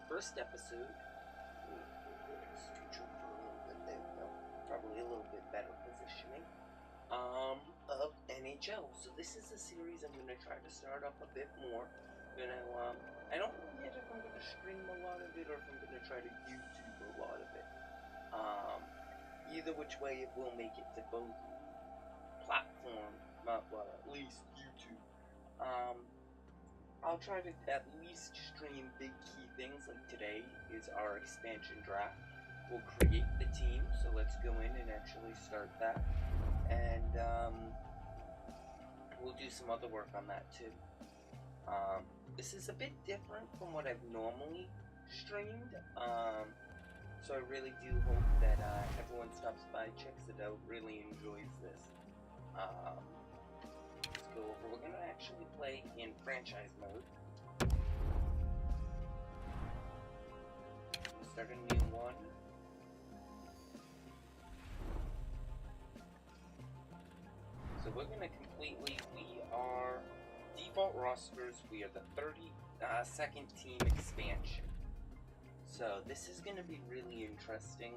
first episode. Scooch over a little bit. There we go. Probably a little bit better positioning. Of NHL. So this is a series I'm going to try to start up a bit more. I don't know yet if I'm going to stream a lot of it or if I'm going to try to YouTube a lot of it. Either which way, it will make it to both platforms, well, at least YouTube. I'll try to at least stream big key things, like today is our expansion draft. We'll create the team, so let's go in and actually start that. And we'll do some other work on that too. This is a bit different from what I've normally streamed, so I really do hope that everyone stops by, checks it out, really enjoys this. Let's go over. We're going to actually play in franchise mode. Start a new one. So we're going to we are default rosters, we are the 32nd team expansion. So this is going to be really interesting.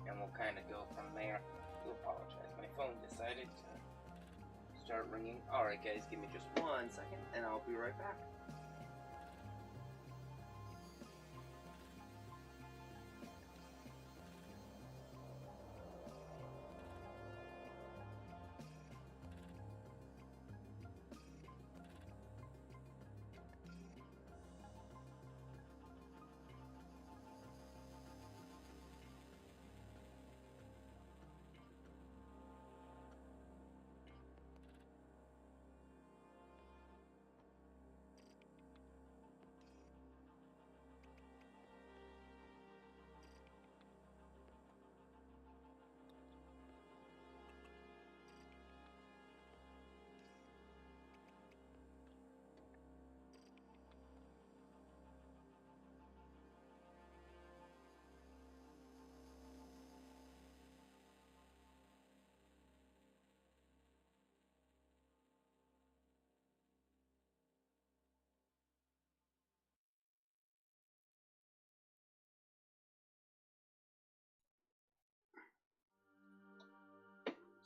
And we'll kind of go from there. I do apologize. My phone decided to start ringing. Alright guys, give me just 1 second and I'll be right back.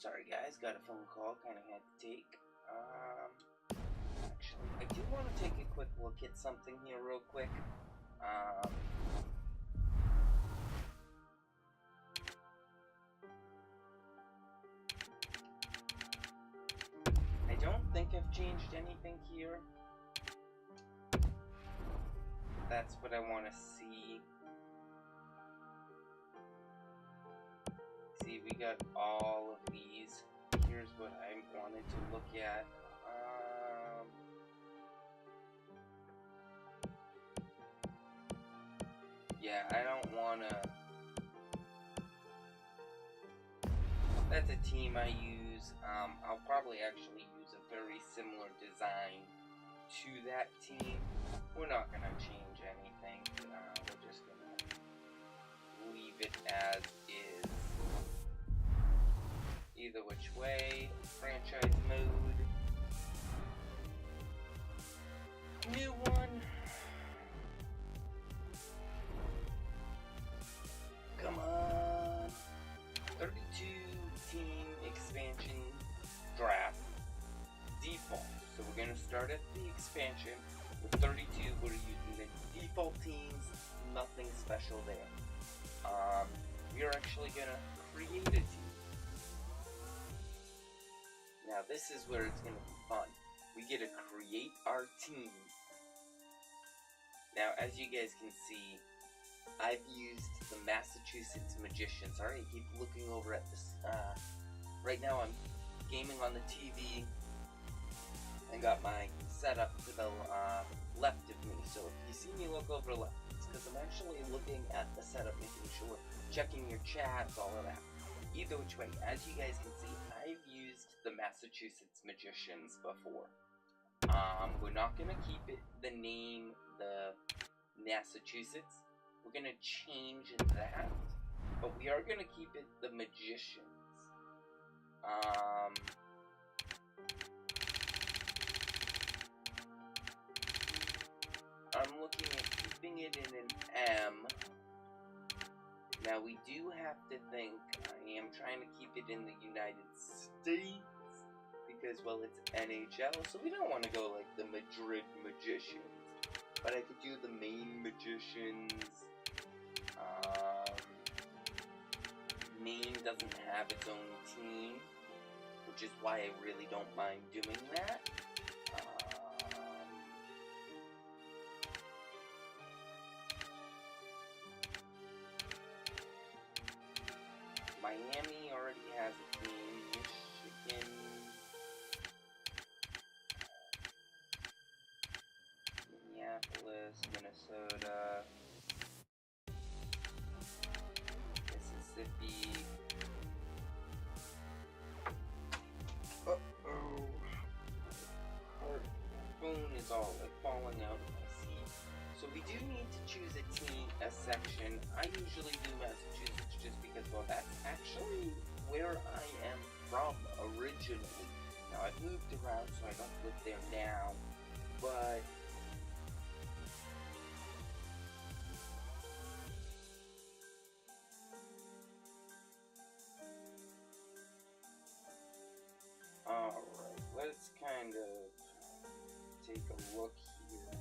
Sorry guys, got a phone call, kind of had to take. Actually, I do want to take a quick look at something here real quick. I don't think I've changed anything here. That's what I want to see. See, we got all of these. Here's what I wanted to look at. Yeah, I don't want to... That's a team I use. I'll probably actually use a very similar design to that team. We're not going to change anything. We're just going to leave it as is. Either which way. Franchise mode. New one. Come on. 32 team expansion draft. Default. So we're going to start at the expansion with 32. We're using the default teams. Nothing special there. We are actually going to create a team. Now this is where it's going to be fun. We get to create our team. Now as you guys can see, I've used the Massachusetts Magicians. Sorry, I keep looking over at this. Right now I'm gaming on the TV and got my setup to the left of me. So if you see me look over left, it's because I'm actually looking at the setup, making sure, checking your chats, all of that. Either which way, as you guys can see, I've used the Massachusetts Magicians before. We're not going to keep it the name, the Massachusetts. We're going to change that, but we are going to keep it the Magicians. Now we do have to think, I am trying to keep it in the United States, because, well, it's NHL, so we don't want to go like the Madrid Magicians. But I could do the Maine Magicians. Maine doesn't have its own team, which is why I really don't mind doing that. Miami already has a team. Michigan. Minneapolis, Minnesota, Mississippi. Uh-oh. Our phone is all like falling out of my seat. So we do need to choose a team, a section. I usually do Massachusetts just because, well, that's actually where I am from originally. Now, I've moved around, so I don't live there now, but alright, let's kind of take a look here.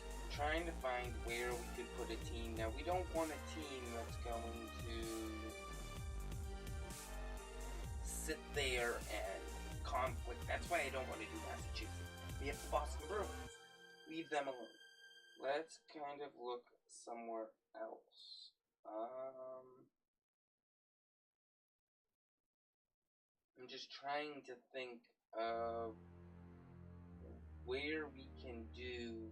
I'm trying to find where we could put a team. Now, we don't want a team that's going to sit there and conflict. That's why I don't want to do Massachusetts. We have the Boston Bruins. Leave them alone. Let's kind of look somewhere else. I'm just trying to think of where we can do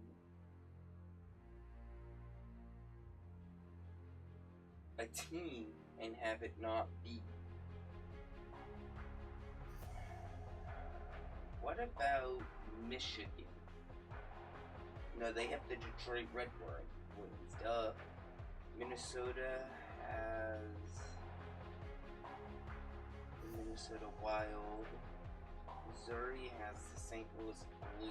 a team and have it not be. What about Michigan? No, they have the Detroit Red Wings. Duh. Minnesota has the Minnesota Wild. Missouri has the St. Louis Blues.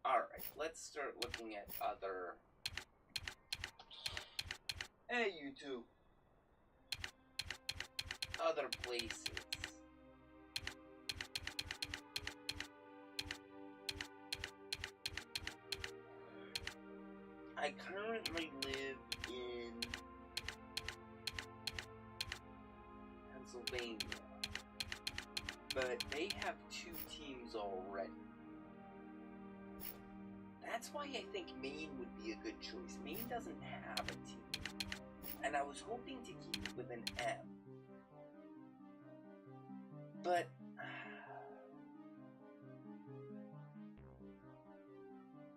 Alright, let's start looking at other... Hey, you two! Other places. I currently live in Pennsylvania, but they have 2 teams already. That's why I think Maine would be a good choice. Maine doesn't have a team, and I was hoping to keep it with an M. But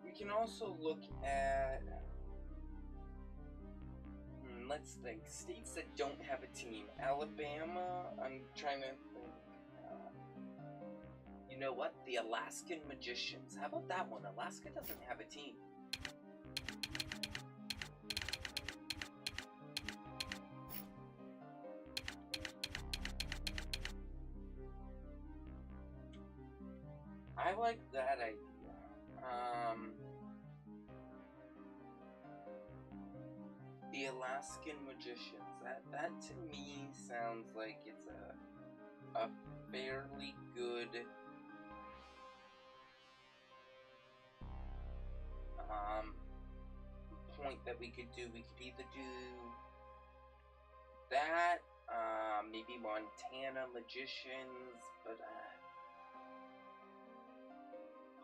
we can also look at, let's think, states that don't have a team. Alabama, I'm trying to think. You know what? The Alaskan Magicians. How about that one? Alaska doesn't have a team. I like that idea. The Alaskan Magicians. That to me sounds like it's a fairly good point that we could do. We could either do that, maybe Montana Magicians, but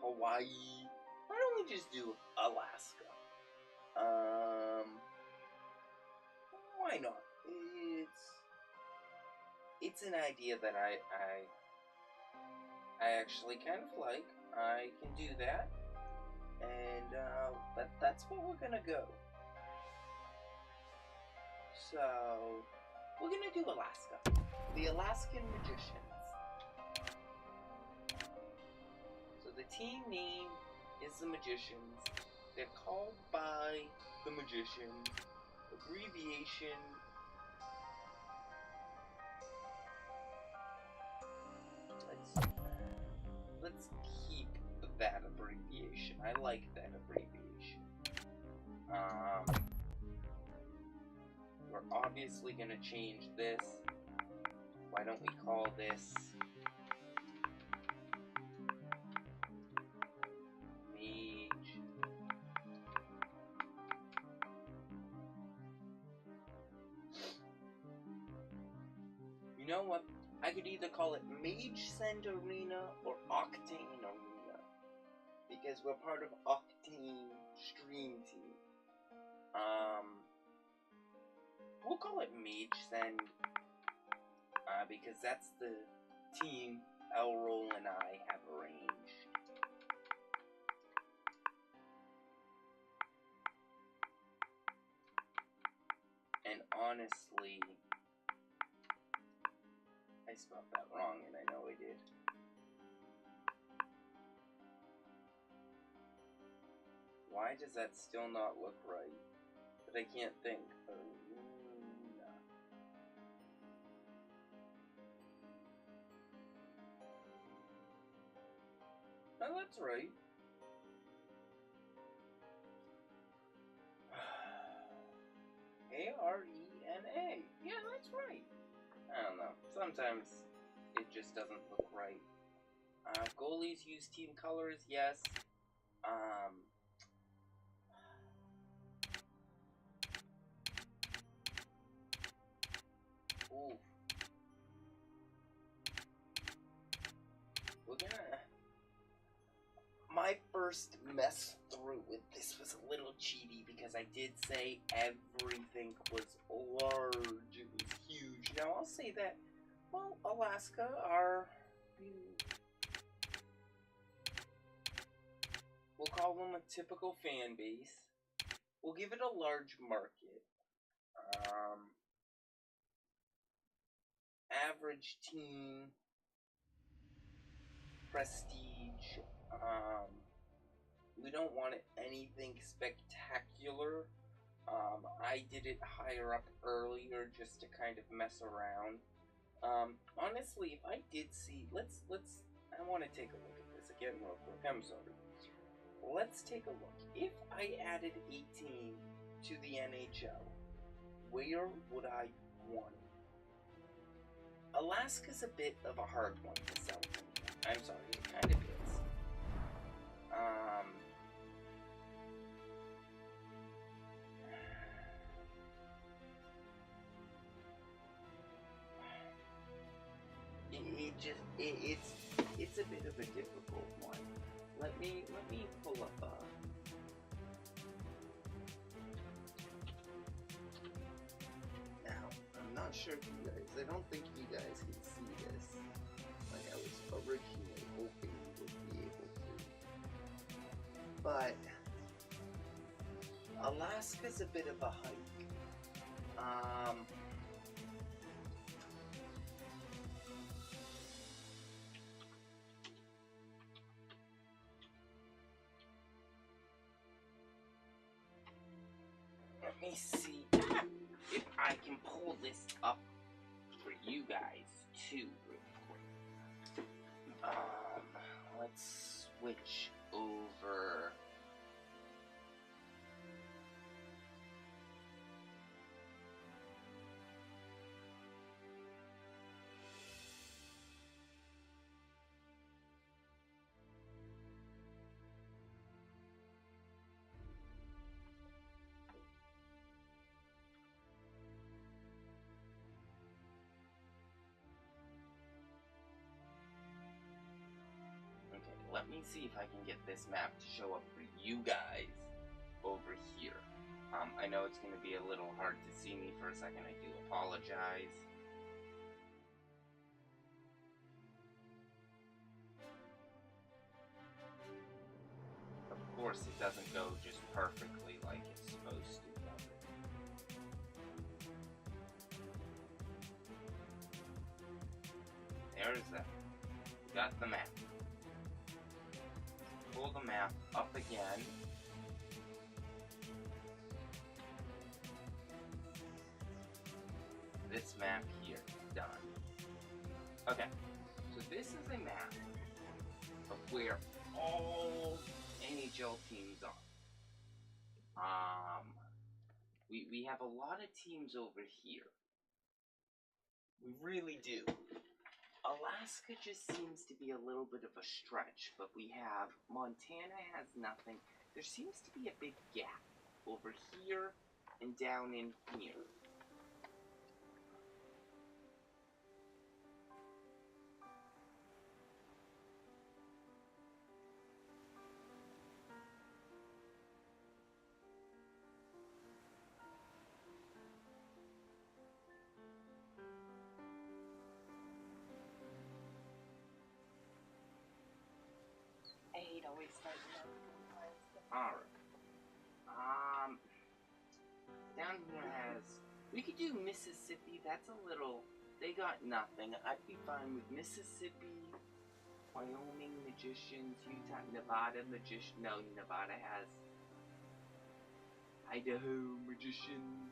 Hawaii. Why don't we just do Alaska? Why not? It's an idea that I actually kind of like. I can do that, and that's where we're gonna go. So we're gonna do Alaska. The Alaskan Magicians. So the team name is the Magicians. They're called by the Magicians. Abbreviation. Let's keep that abbreviation. I like that abbreviation. We're obviously gonna change this. Why don't we call this Mage? You know what? I could either call it Mage Send Arena or Octane Arena, because we're part of Octane Stream Team. We'll call it Mage Send, because that's the team Elroll and I have arranged. And honestly, I spelled that wrong, and I know I did. Why does that still not look right? But I can't think. No, that's right. Arena. Yeah, that's right. I don't know. Sometimes it just doesn't look right. Goalies use team colors, yes. Ooh. We're gonna... My first mess through with this was a little cheaty because I did say everything was large. It was huge. Now I'll say that, well, Alaska are... We'll call them a typical fan base. We'll give it a large market. Average team. Prestige. We don't want it anything spectacular. I did it higher up earlier just to kind of mess around. Honestly, if I did see, let's. I want to take a look at this again real quick. I'm sorry. Let's take a look. If I added 18 to the NHL, where would I want it? Alaska's a bit of a hard one to sell to me. I'm sorry, it kind of is. It's a bit of a difficult one. Let me pull up now, I'm not sure if you guys, I don't think you guys can see this like I was originally hoping you would be able to. But Alaska's a bit of a hike. Let me see if I can pull this up for you guys too real quick. Let's switch over. Let me see if I can get this map to show up for you guys over here. I know it's going to be a little hard to see me for a second. I do apologize. Of course, it doesn't go just perfectly like it's supposed to. There's that. We got the map. pull the map up again. This map here, done. Okay, so this is a map of where all NHL teams are. We have a lot of teams over here. We really do. Alaska just seems to be a little bit of a stretch, but we have Montana has nothing. There seems to be a big gap over here and down in here. I hate always starting out. Alright. Down here has... We could do Mississippi. That's a little... They got nothing. I'd be fine with Mississippi, Wyoming Magicians, Utah, Nevada Magicians. No, Nevada has... Idaho Magicians.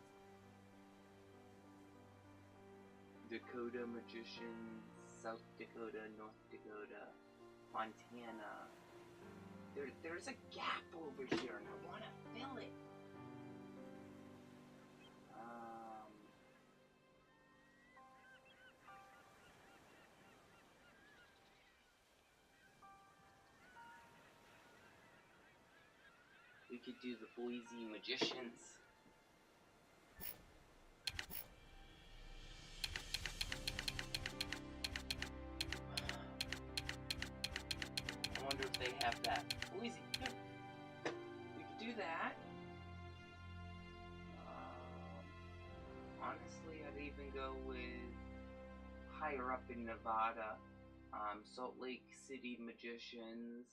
Dakota Magicians. South Dakota, North Dakota, Montana. There's a gap over here, and I want to fill it. We could do the Boise Magicians. I wonder if they have that. Boise, yeah. We could do that. Honestly, I'd even go with higher up in Nevada. Salt Lake City Magicians.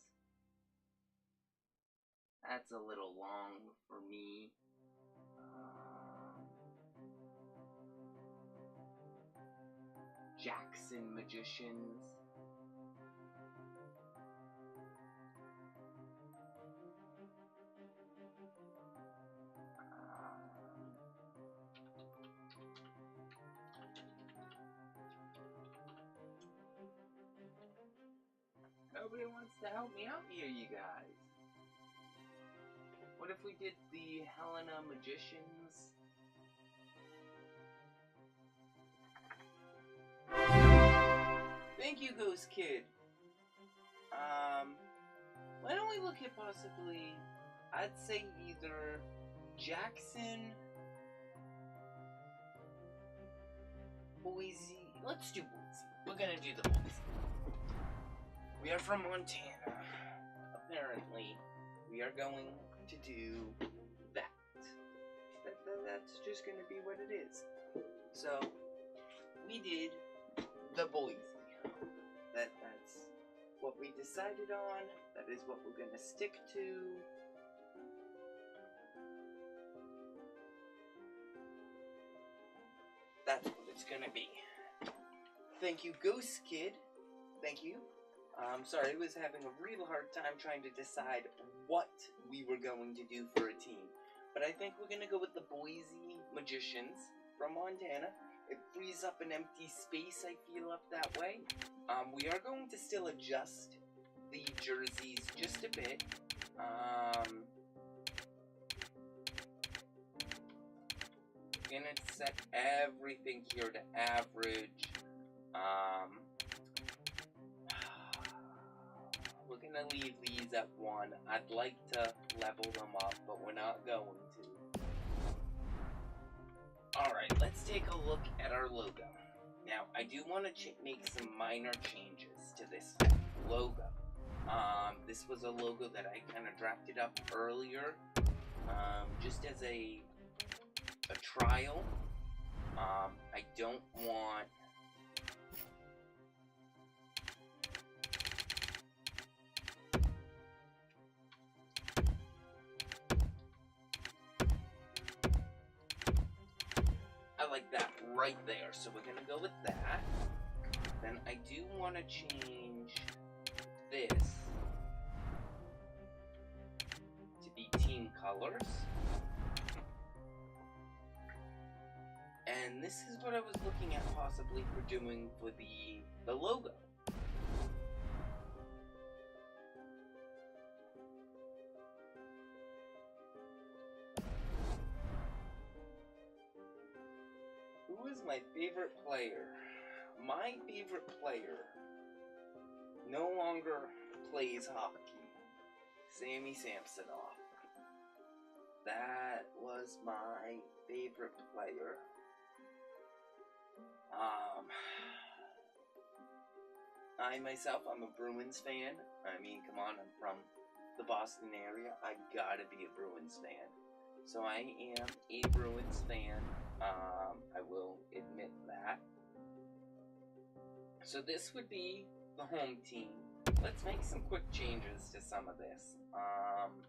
That's a little long for me. Jackson Magicians. Nobody wants to help me out here, you guys. What if we did the Helena Magicians? Thank you, Ghost Kid. Why don't we look at possibly, I'd say either Jackson, Boise. Let's do Boise. We're gonna do the Boise. We are from Montana. Apparently, we are going to do that. That's just gonna be what it is. So, we did the Boise. That's what we decided on. That is what we're gonna stick to. That's what it's gonna be. Thank you, Ghost Kid. Thank you. Sorry, I was having a real hard time trying to decide what we were going to do for a team. But I think we're gonna go with the Boise Magicians from Montana. It frees up an empty space, I feel, up that way. We are going to still adjust the jerseys just a bit. Gonna set everything here to average. We're gonna leave these at 1. I'd like to level them up, but we're not going to. Alright, let's take a look at our logo. Now, I do want to make some minor changes to this logo. This was a logo that I kind of drafted up earlier, just as a trial. I don't want... I like that right there, so we're gonna go with that. Then I do want to change this colors. And this is what I was looking at possibly for doing for the logo. Who is my favorite player? My favorite player no longer plays hockey. Sammy Samsonoff. That was my favorite player. I myself, I'm a Bruins fan. I mean, come on, I'm from the Boston area. I gotta be a Bruins fan. So I am a Bruins fan. I will admit that. So this would be the home team. Let's make some quick changes to some of this. I'm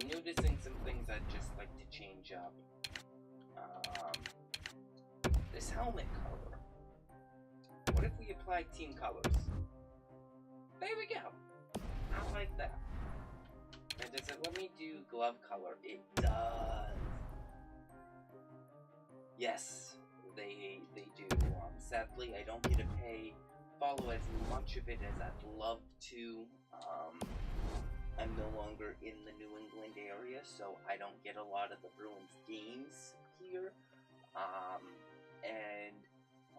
noticing some things I'd just like to change up. This helmet color. What if we apply team colors? There we go. I like that. And does it let me do glove color? It does. Yes, they do. Sadly, I don't get to follow as much of it as I'd love to. I'm no longer in the New England area, so I don't get a lot of the Bruins games here. And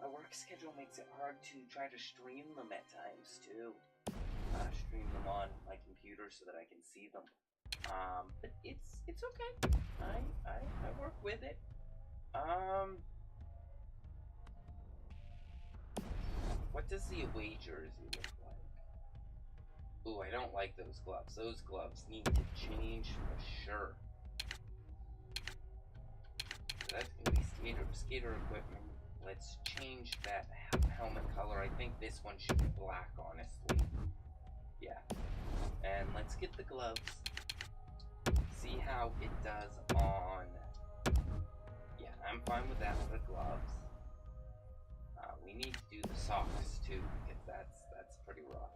my work schedule makes it hard to try to stream them at times too. Stream them on my computer so that I can see them. But it's okay. I work with it. What does the away jersey look like? Ooh, I don't like those gloves. Those gloves need to change for sure. So that's gonna be skater equipment. Let's change that helmet color. I think this one should be black, honestly. Yeah. And let's get the gloves. See how it does on... Yeah, I'm fine with that for the gloves. We need to do the socks too, because that's pretty rough.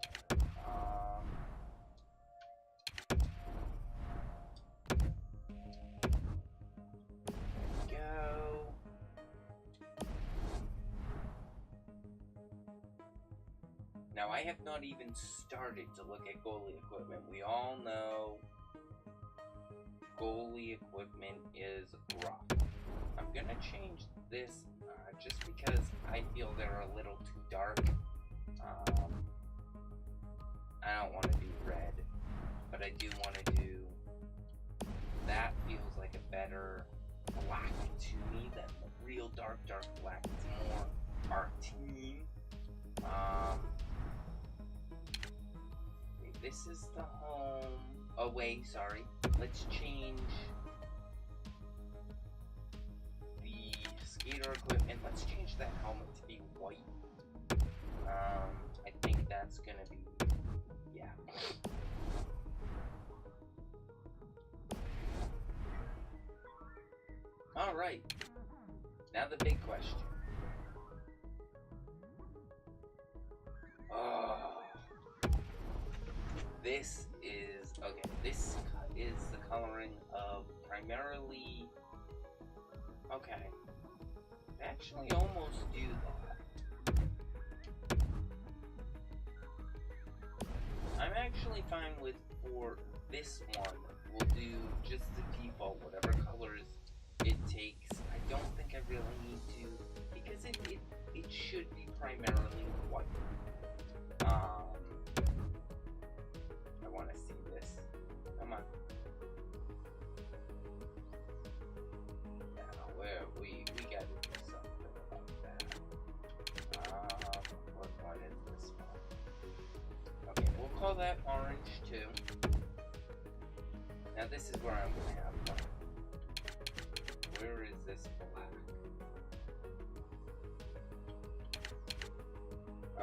There we go. Now I have not even started to look at goalie equipment. We all know goalie equipment is rough. I'm gonna change this just because I feel they're a little too dark. I don't want to do red, but I do want to do... That feels like a better black to me than the real dark black. It's more our team. Okay, this is the home... Away, sorry. Let's change the skater equipment. Let's change that helmet to be white. I think that's gonna be... Yeah. Alright. Now the big question. This is... Okay, this is the coloring of primarily... Okay. Actually almost do that. I'm actually fine with, for this one, we'll do just the default, whatever colors it takes. I don't think I really need to, because it should be primarily white. I want to see this. Come on. Now, we gotta do something about that. What one is this one? Okay, we'll call that orange too. Now this is where I'm gonna have fun. Where is this black?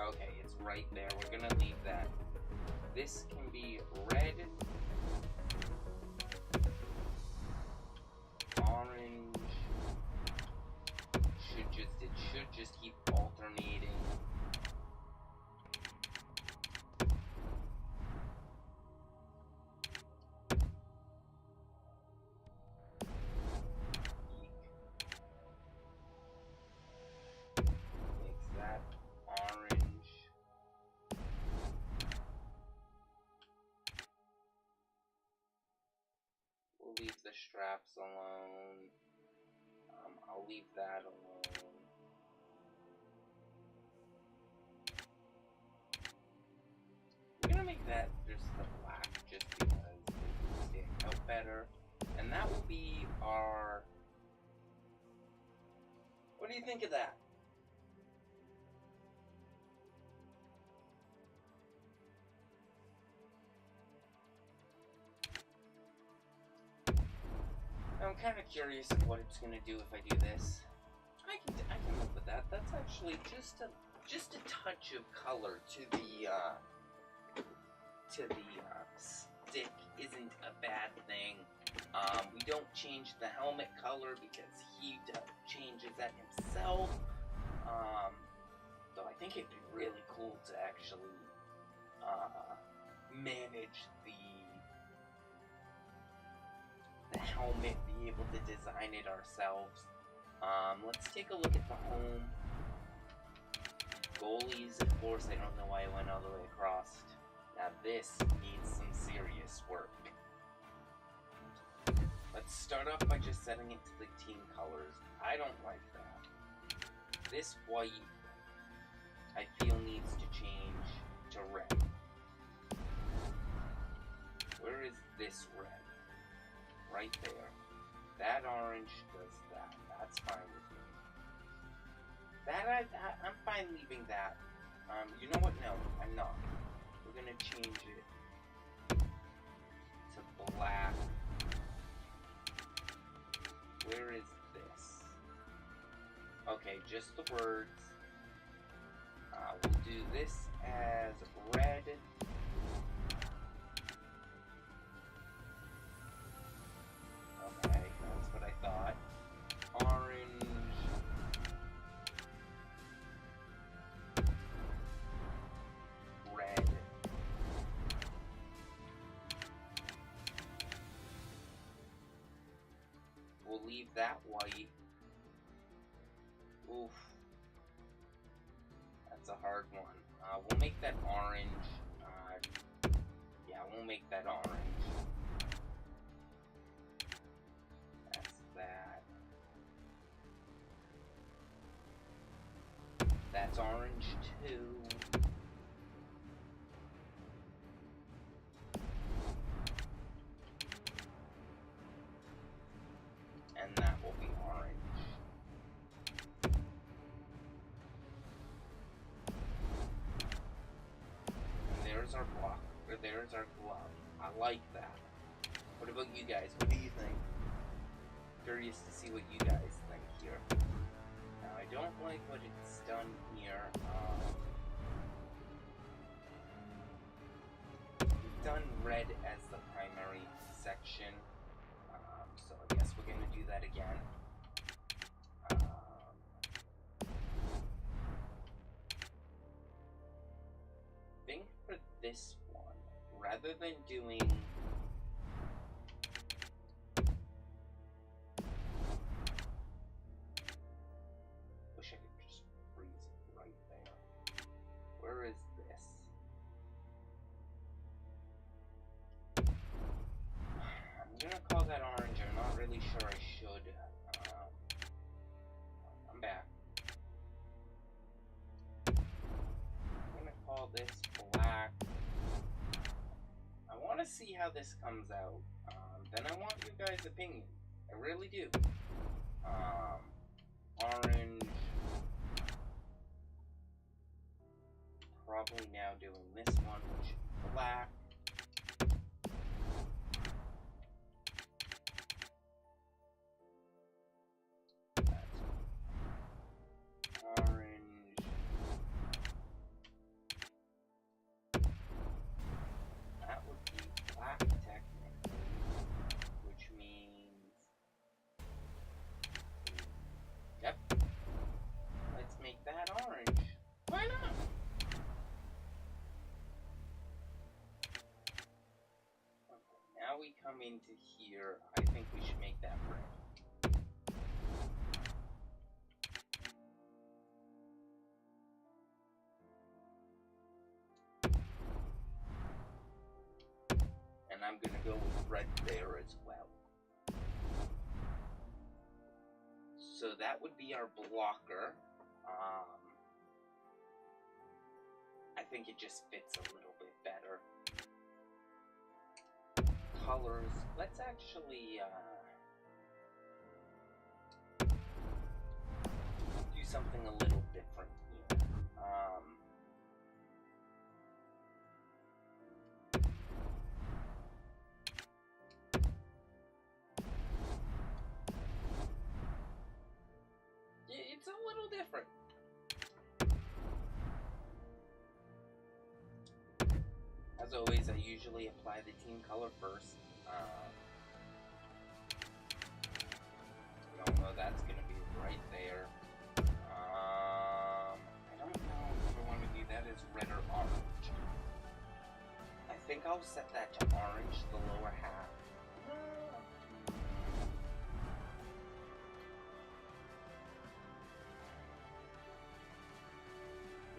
Okay, it's right there. We're gonna leave that. This can be red, orange. It should just keep alternating. straps alone. I'll leave that alone. We're gonna make that just the black, just because it will stand out better. And that will be our... What do you think of that? I'm kind of curious of what it's gonna do if I do this. I can live with that. That's actually just a touch of color to the stick isn't a bad thing. We don't change the helmet color because he changes that himself. So I think it'd be really cool to actually manage the helmet, be able to design it ourselves. Let's take a look at the home. Goalies, of course, I don't know why I went all the way across. Now this needs some serious work. Let's start off by just setting it to the team colors. I don't like that. This white, I feel, needs to change to red. Where is this red? Right there. That orange does that. That's fine with me. I'm fine leaving that. You know what? No, I'm not. We're gonna change it to black. Where is this? Okay, just the words. We'll do this as red. Okay, that's what I thought. Orange. Red. We'll leave that white. Oof. That's a hard one. We'll make that orange. Yeah, we'll make that orange. That's that. That's orange too. And that will be orange. And there's our block, or there's our glove. I like that. What about you guys? What do you think? Curious to see what you guys think here. Now, I don't like what it's done here. We've done red as the primary section. So I guess we're going to do that again. I think for this one, rather than doing... Wish I could just freeze it right there. Where is this? I'm gonna call that orange. I'm not really sure I should. I'm back. I'm gonna call this black. I want to see how this comes out. Then I want you guys' opinion. I really do. Orange. Probably now doing this one, which is black. Orange. That would be black technically, which means... Yep. Let's make that orange. Why not? Okay, now we come into here. I think we should make that red. And I'm gonna go with red there as well. So that would be our blocker. I think it just fits a little bit better. Colors. Let's actually do something a little different here. It's a little different. As always, I usually apply the team color first. We all know that's going to be right there. I don't know if I want to do that as red or orange. I think I'll set that to orange, the lower half.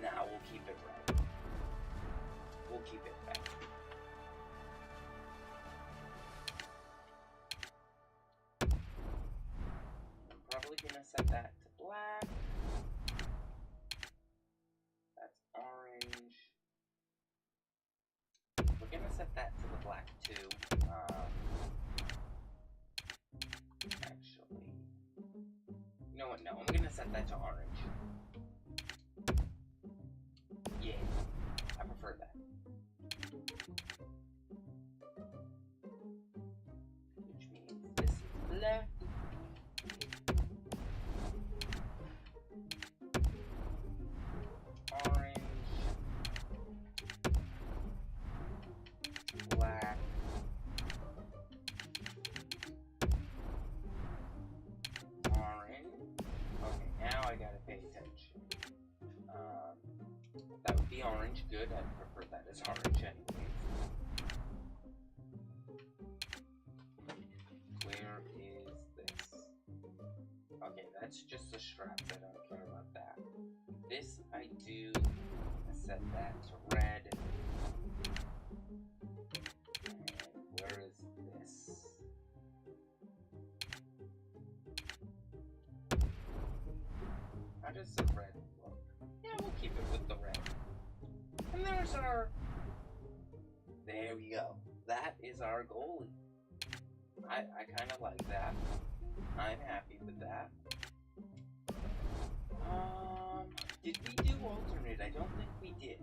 Nah, we'll keep it red. We'll keep it red. I'm probably gonna set that to black. That's orange. We're gonna set that to the black too. Actually, you know what? No, I'm gonna set that to orange. Yeah, I prefer that. Which means this is black. Orange. Black. Orange. Okay, now I gotta pay attention. That would be orange. Good. I prefer that as orange anyways. Where is this? Okay, that's just the straps. I don't care about that. This I do. I set that to red. And where is this? How does the red look? Yeah, we'll keep it with the red. And there's our... There we go. That is our goalie. I kind of like that. I'm happy with that. Did we do alternate? I don't think we did.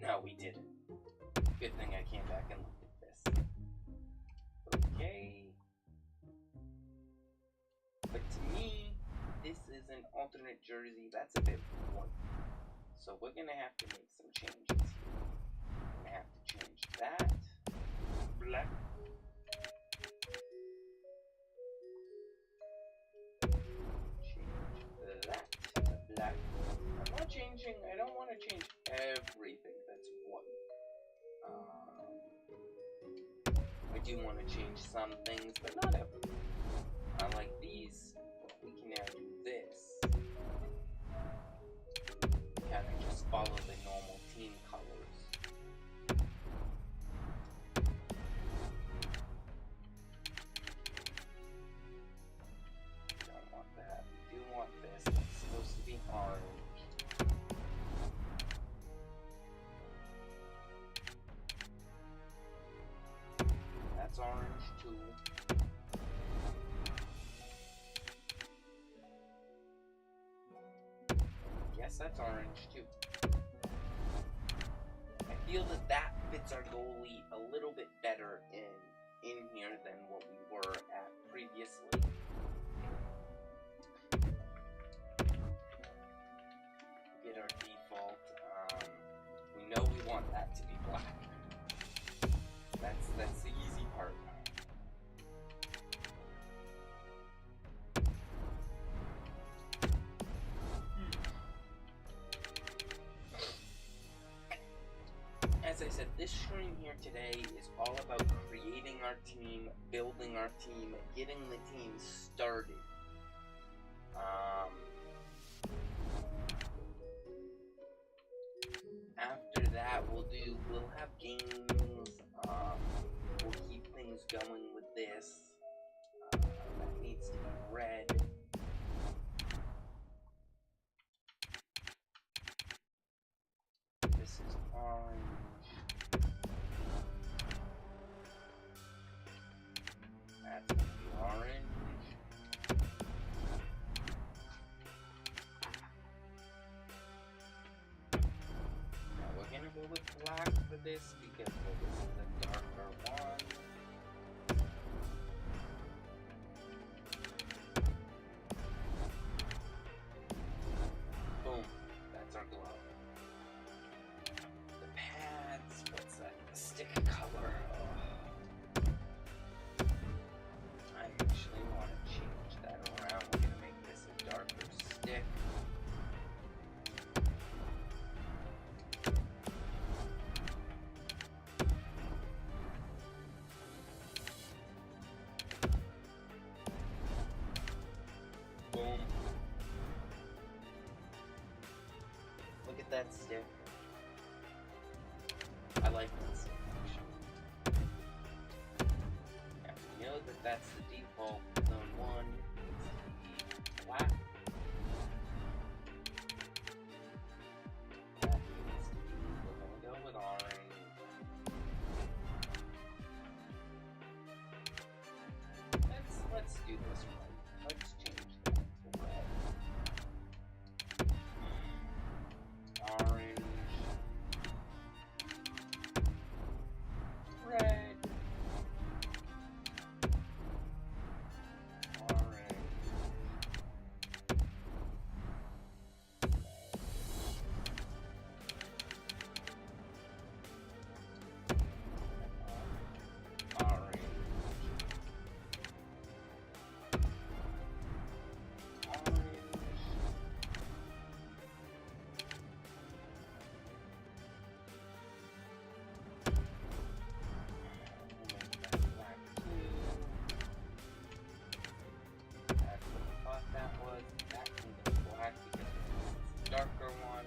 No, we didn't. Good thing I came back and looked at this. Okay. But to me, this is an alternate jersey. That's a bit white. So we're gonna have to make some changes here. We're gonna have to change that. Black. Change that to black. I'm not changing, I don't want to change everything that's white. I do want to change some things, but not everything. Like these, we can now do this. Kind of just follow the normal team colors. Don't want that. We do want this. It's supposed to be orange. That's orange too. Yes, that's orange too. I feel that that fits our goalie a little bit better in here than what we were at previously. Get our default. We know we want that to be black. That's the easy part. As I said, this stream here today is all about creating our team, building our team, getting the team started. After that, we'll have games. We'll keep things going with this. red. This is orange. That's gonna be orange. Now we're gonna go with black for this because well, this is a darker one. Boom. That's our glove. The pads, what's that? The stick color. I actually want to change that around. We're going to make this a darker stick. Boom. Look at that stick. I like that stick actually. Now we know that that's the default zone 1. Needs to be black. That needs to be, we're gonna go with orange. Let's do this right. Let's change that to red. Orange. Red. Orange. Orange. Darker one.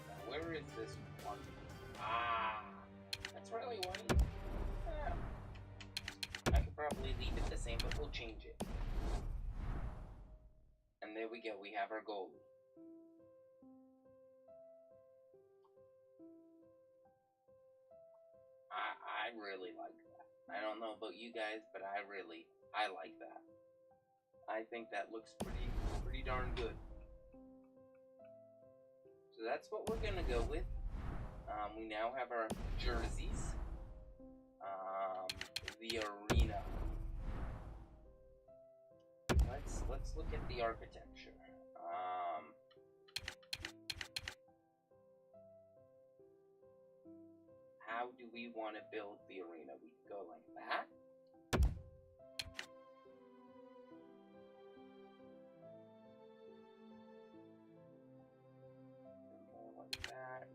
Now, where is this one? Ah, that's really white. Yeah. I could probably leave it the same, but we'll change it. And there we go. We have our goalie. I really like that. I don't know about you guys, but I like that. I think that looks pretty darn good. So that's what we're gonna go with. We now have our jerseys. The arena. Let's look at the architecture. How do we want to build the arena? We could go like that. More like that.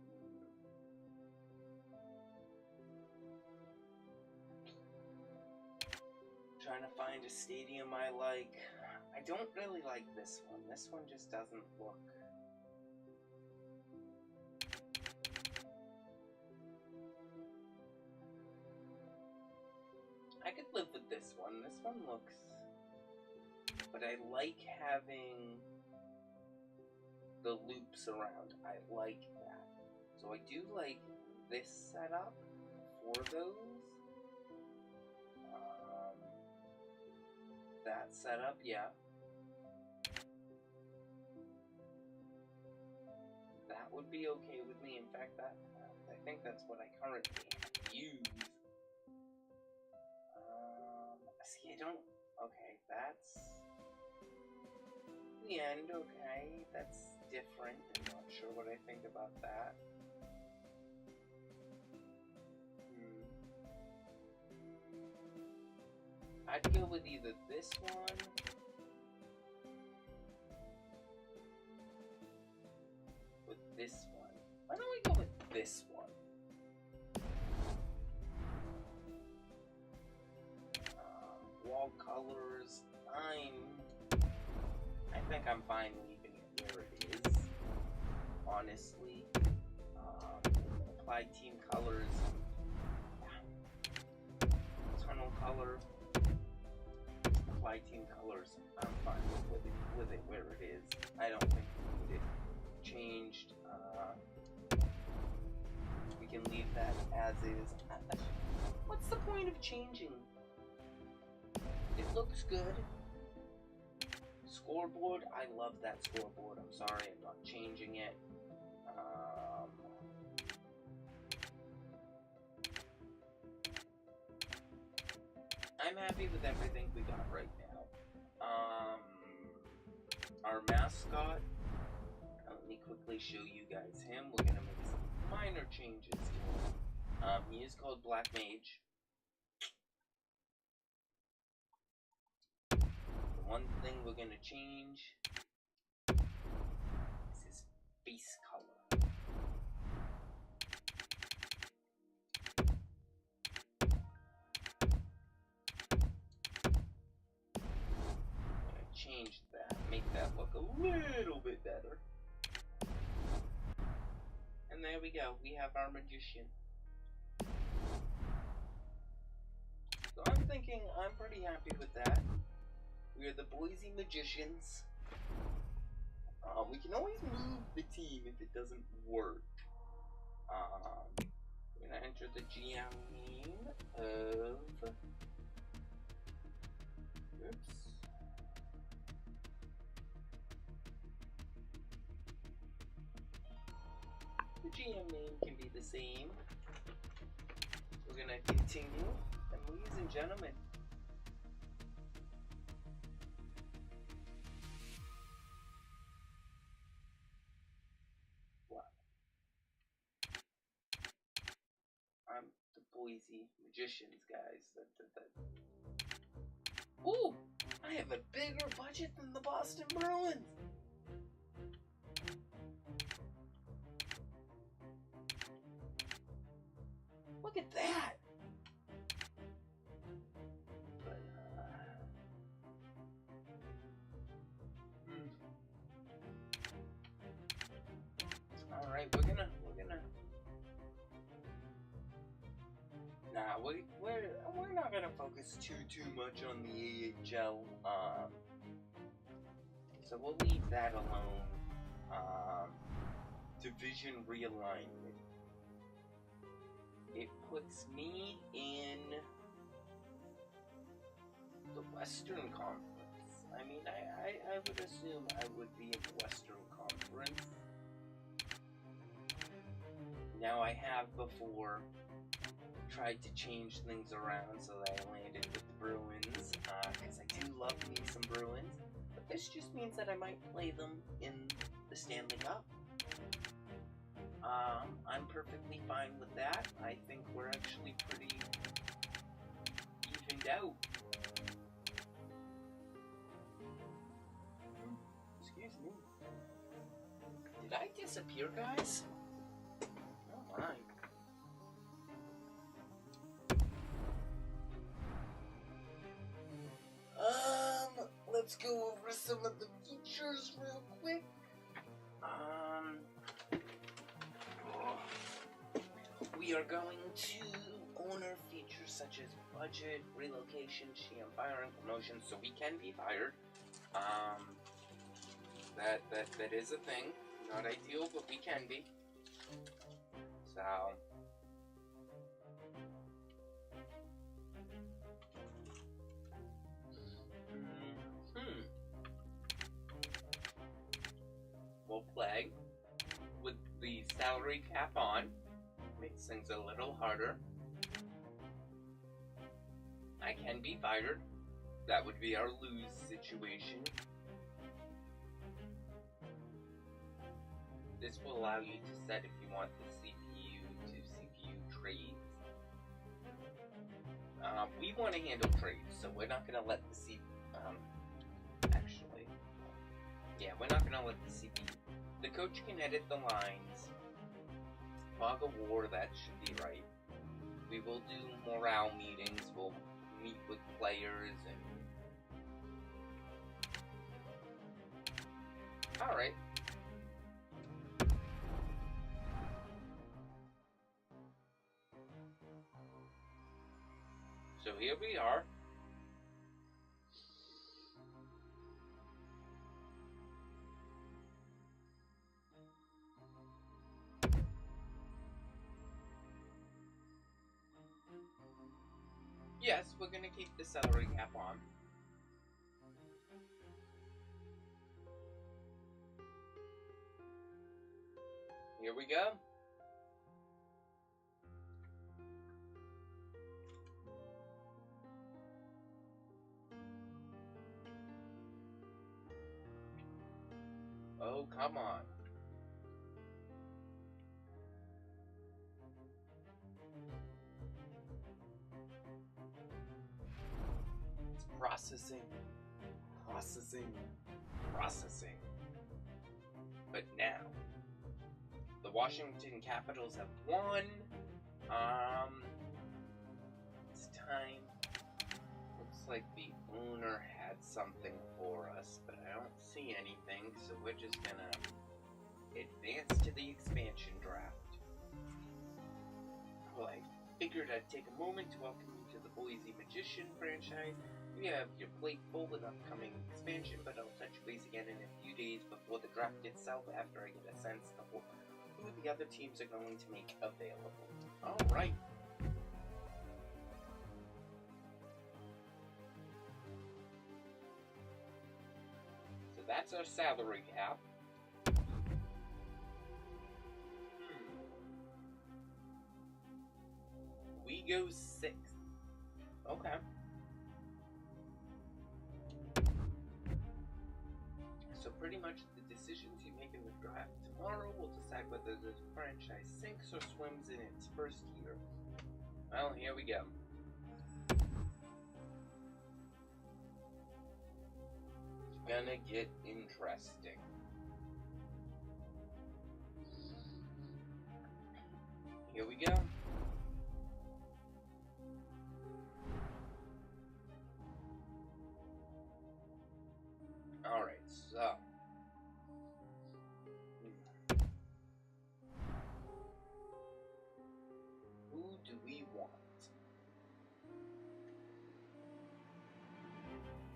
Trying to find a stadium I like. I don't really like this one. This one just doesn't look. I could live with this one. This one looks. But I like having the loops around. I like that. So I do like this setup for those. That setup, yeah. That would be okay with me. In fact, I think that's what I currently use. See, I don't. Okay, that's the end. Okay, that's different. I'm not sure what I think about that. I'd go with either this one with this one. Why don't we go with this one? Wall colors. I think I'm fine leaving it where it is. Honestly, apply team colors. Tunnel color. apply team colors, I'm fine with it where it is. I don't think we need it changed. We can leave that as is. What's the point of changing? It looks good. Scoreboard, I love that scoreboard. I'm sorry, I'm not changing it. I'm happy with everything we got right now. Our mascot, let me quickly show you guys him. We're gonna make some minor changes to him. He is called Black Mage. The one thing we're gonna change is his face color. Change that, make that look a little bit better. And there we go, we have our magician. So I'm thinking I'm pretty happy with that. We are the Boise Magicians. We can always move the team if it doesn't work. We're gonna enter the GM name of... Oops. The GM name can be the same. We're gonna continue, and ladies and gentlemen, wow. I'm the Boise Magicians, guys. Ooh! I have a bigger budget than the Boston Bruins! Look at that! But, Alright, we're gonna... Nah, we're not gonna focus too much on the AHL, so we'll leave that alone. Division realignment. It puts me in the Western Conference. I mean, I would assume I would be in the Western Conference. Now, I have before tried to change things around so that I landed with the Bruins, because I do love me some Bruins, but this just means that I might play them in the Stanley Cup. I'm perfectly fine with that. I think we're actually pretty evened out. Excuse me. Did I disappear, guys? Oh my. Let's go over some of the features real quick. We are going to owner features such as budget, relocation, sham firing, promotion, so we can be fired. That is a thing. Not ideal, but we can be. So we'll play with the salary cap on. Makes things a little harder. I can be fired. That would be our lose situation. This will allow you to set if you want the CPU to CPU trades. We want to handle trades, so we're not going to let the CPU... actually... Yeah, we're not going to let the CPU... The coach can edit the lines. Fog of War, that should be right. We will do morale meetings. We'll meet with players and... Alright. So here we are. Yes, we're gonna keep the salary cap on. Here we go. Oh, come on. It's processing. But now, the Washington Capitals have won. It's time. Looks like the owner had something for us, but I don't see anything, so we're just gonna advance to the expansion draft. Well, I figured I'd take a moment to welcome you to the Boise Magician franchise. You have your plate full with upcoming expansion, but I'll touch base again in a few days before the draft itself after I get a sense of who the other teams are going to make available. Alright. So that's our salary cap. We go 6th. Okay. So pretty much the decisions you make in the draft tomorrow will decide whether the franchise sinks or swims in its first year. Well, here we go. It's gonna get interesting. Here we go. Alright, so who do we want?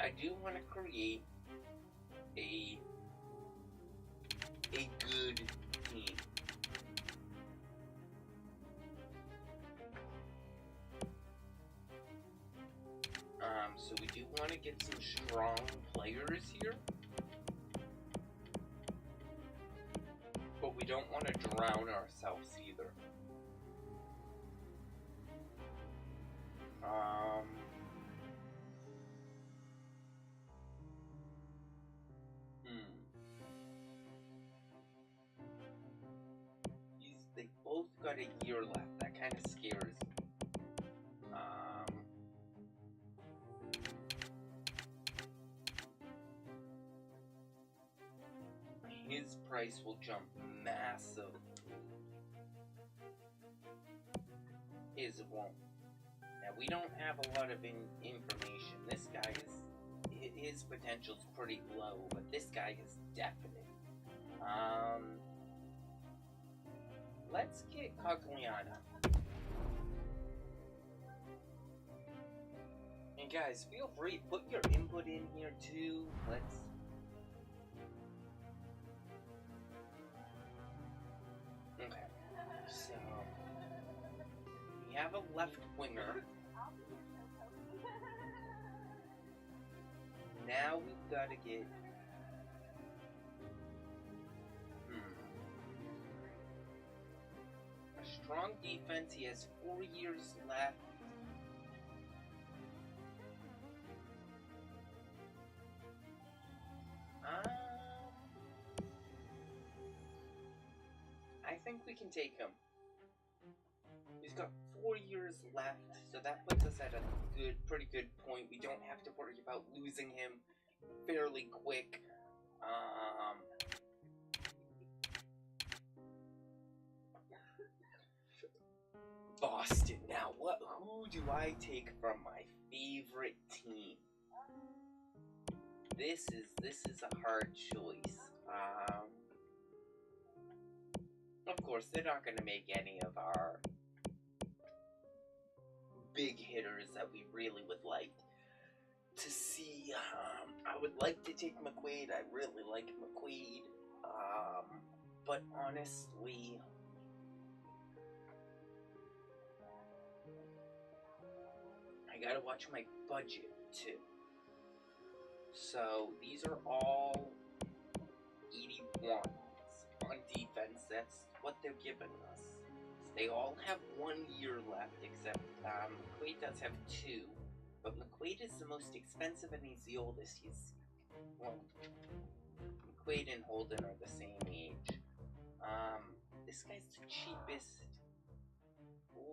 I do want to create a good team. So we do want to get some strong players here, but we don't want to drown ourselves either. They both got a year left. That kind of scares me. His price will jump massively. His won't. Now, we don't have a lot of information. This guy his potential's pretty low, but this guy is definite. Let's get Cogliano. And guys, feel free, put your input in here too. Okay, so we have a left winger. Now we've got to get a strong defense. He has 4 years left. I think we can take him. He's got 4 years left, so that puts us at a pretty good point. We don't have to worry about losing him fairly quick. Boston. Now, who do I take from my favorite team? This is a hard choice. Of course, they're not going to make any of our big hitters that we really would like to see. I would like to take McQuaid. I really like McQuaid. But honestly, I I gotta watch my budget too. So these are all 81s on defense. That's what they're giving us. They all have 1 year left, except McQuaid does have 2. But McQuaid is the most expensive and he's the oldest. He's, well, McQuaid and Holden are the same age. This guy's the cheapest.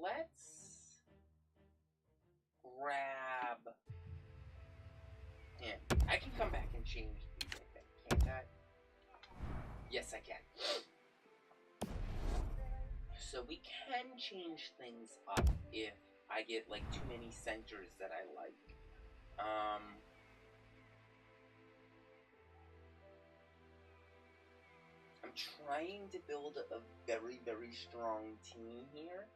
Let's grab him. I can come back and change these, I think, can't I? Yes, I can. So we can change things up if I get like too many centers that I like. I'm trying to build a very, very strong team here.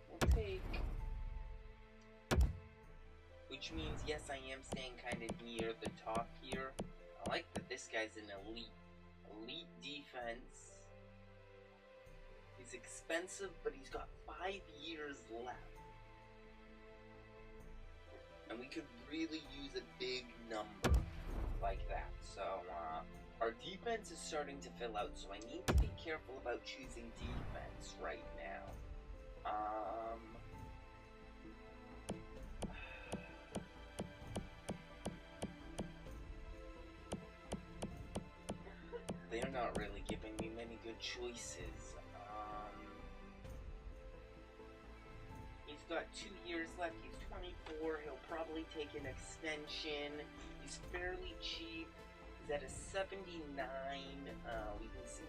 We'll take, which means yes, I am staying kind of near the top here. I like that this guy's an elite defense. He's expensive, but he's got 5 years left. And we could really use a big number like that. So, our defense is starting to fill out, so I need to be careful about choosing defense right now. They're not really giving me many good choices. He's got 2 years left. He's 24. He'll probably take an extension. He's fairly cheap. He's at a 79. We can see.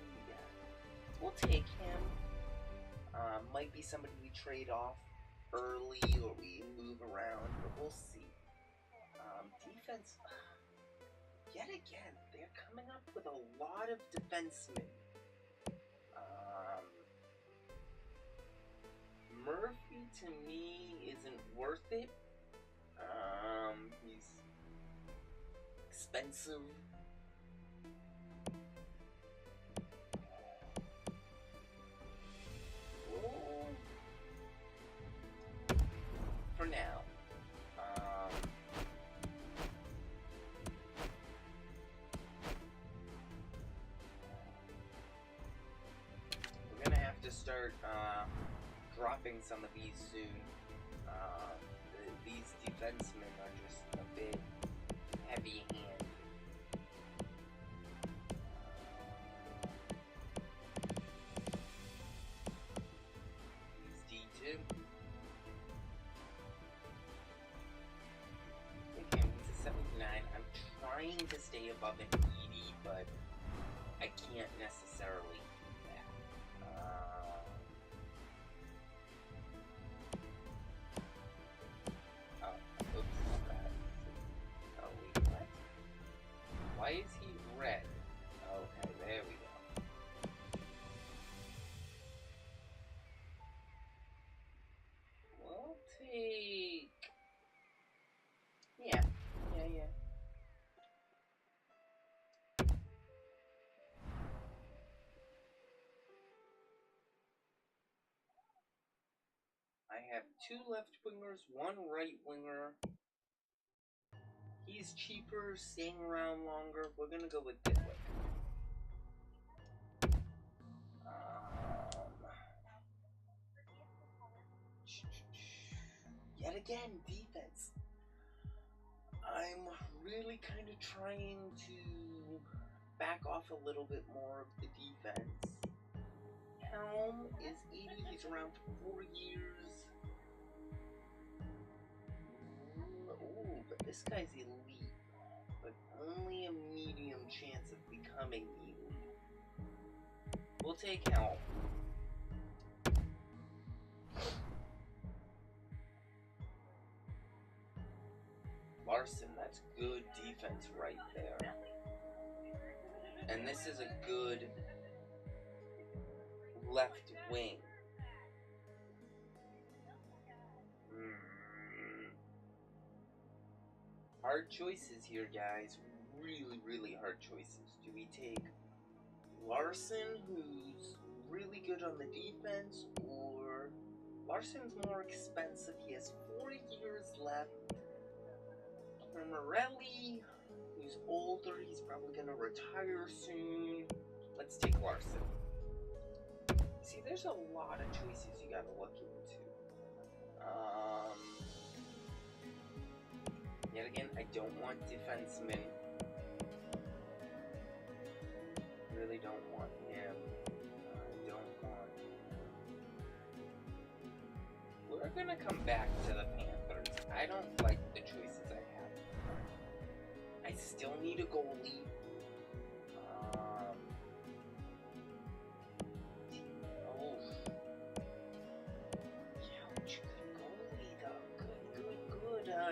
We'll take him. Might be somebody we trade off early or we move around, but we'll see. Defense. Yet again, they're coming up with a lot of defensemen. Murphy, to me, isn't worth it. He's expensive. Well, for now. We're gonna have to start, dropping some of these soon. These defensemen are just a bit heavy-handed. He's D2. Okay, he's a 79. I'm trying to stay above an 80, but I can't necessarily. Why is he red? Okay, there we go. We'll take... Yeah. I have 2 left wingers, 1 right winger. He's cheaper, staying around longer. We're gonna go with Ditwick. Yet again, defense. I'm really kind of trying to back off a little bit more of the defense. Helm is 80. He's around 4 years. Ooh, but this guy's elite, but only a medium chance of becoming elite. We'll take Helm. Larson, that's good defense right there. And this is a good left wing. Hard choices here, guys. Really, really hard choices. Do we take Larson, who's really good on the defense, or Larson's more expensive. He has 4 years left. For Morelli, he's older. He's probably going to retire soon. Let's take Larson. See, there's a lot of choices you got to look into. Yet again, I don't want defensemen. Really don't want him. I don't want him. We're gonna come back to the Panthers. I don't like the choices I have. I still need a goalie.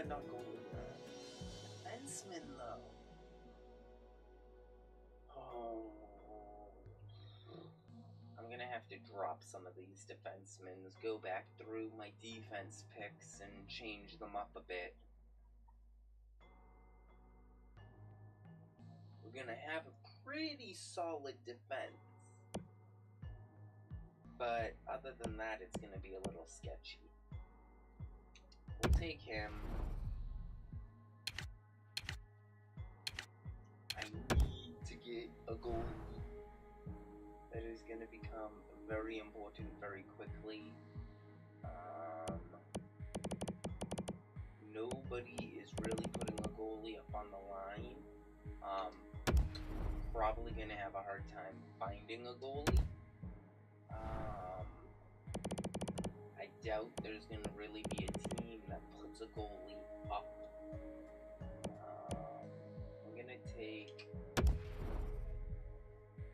Not goalie. Defenseman, though. Oh. I'm gonna have to drop some of these defensemen. Go back through my defense picks and change them up a bit. We're gonna have a pretty solid defense. But other than that, it's gonna be a little sketchy. We'll take him. I need to get a goalie. That is going to become very important very quickly. Nobody is really putting a goalie up on the line. Probably going to have a hard time finding a goalie. I doubt there's going to really be a team that puts a goalie up. I'm going to take...